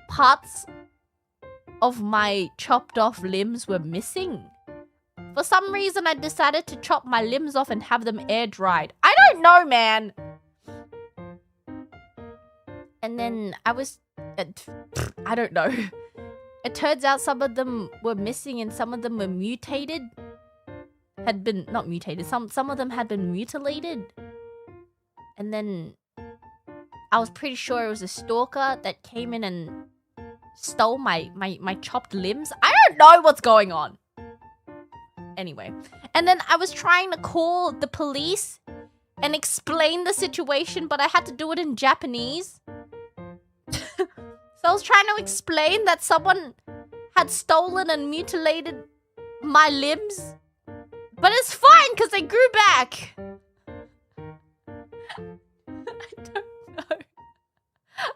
parts of my chopped off limbs were missing. For some reason, I decided to chop my limbs off and have them air dried. I don't know, man. And then I don't know. It turns out some of them were missing and some of them were mutated. Not mutated. Some of them had been mutilated. And then I was pretty sure it was a stalker that came in and stole my chopped limbs. I don't know what's going on. Anyway. And then I was trying to call the police and explain the situation, but I had to do it in Japanese. So I was trying to explain that someone had stolen and mutilated my limbs. But it's fine because they grew back.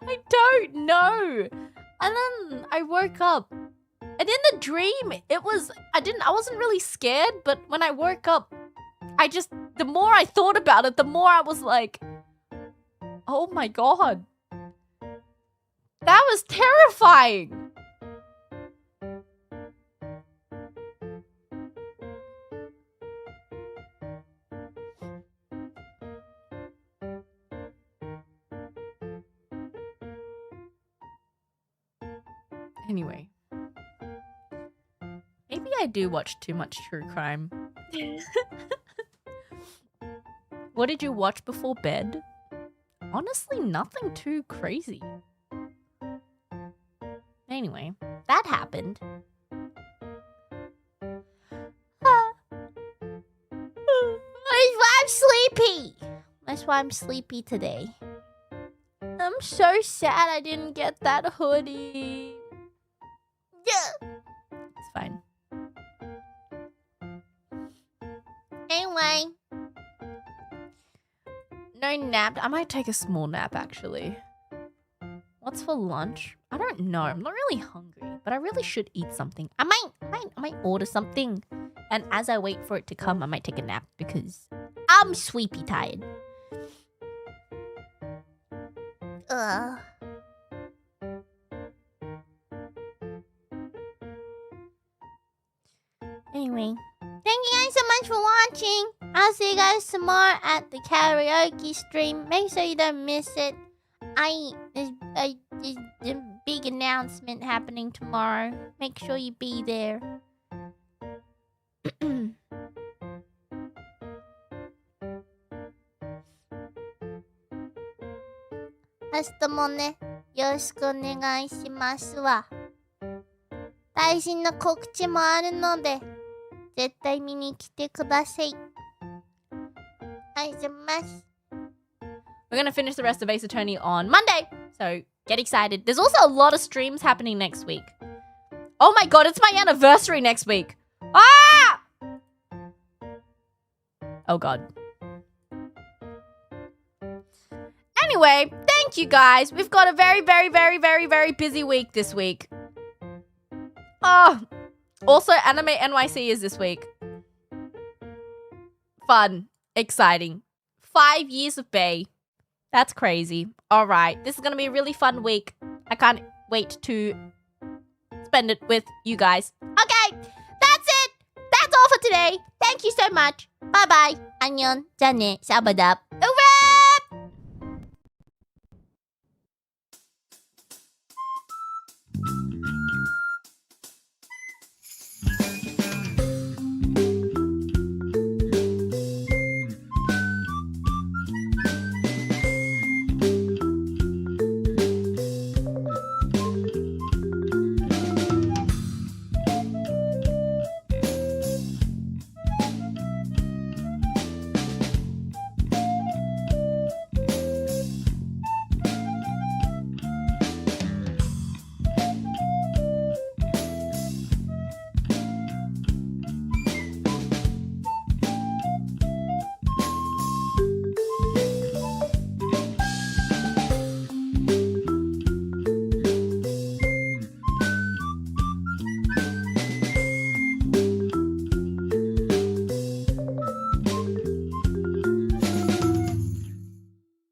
I don't know. And then I woke up. And in the dream, I wasn't really scared, but when I woke up, the more I thought about it, the more I was like, oh my god. That was terrifying. Anyway. Maybe I do watch too much true crime. What did you watch before bed? Honestly, nothing too crazy. Anyway, that happened. I'm sleepy. That's why I'm sleepy today. I'm so sad I didn't get that hoodie. Yeah. It's fine. anyway. No nap. I might take a small nap, actually. What's for lunch? I don't know. I'm not really hungry, but I really should eat something. I might order something. And as I wait for it to come, I might take a nap because I'm sleepy tired. Ugh. Anyway, thank you guys so much for watching. I'll see you guys tomorrow at the karaoke stream. Make sure you don't miss it. There's a big announcement happening tomorrow. Make sure you be there. 明日もね、よろしくお願いしますわ。大事な告知もあるので、絶対見に来てください。ありがとうございます。We're going to finish the rest of Ace Attorney on Monday. So get excited. There's also a lot of streams happening next week. Oh my god, it's my anniversary next week. Ah! Oh god. Anyway, thank you guys. We've got a very, very, very, very, very busy week this week. Oh, also Anime NYC is this week. Fun. Exciting. 5 years of Bay. That's crazy. All right. This is going to be a really fun week. I can't wait to spend it with you guys. Okay. That's it. That's all for today. Thank you so much. Bye-bye. 안녕. じゃあね. Sabadap.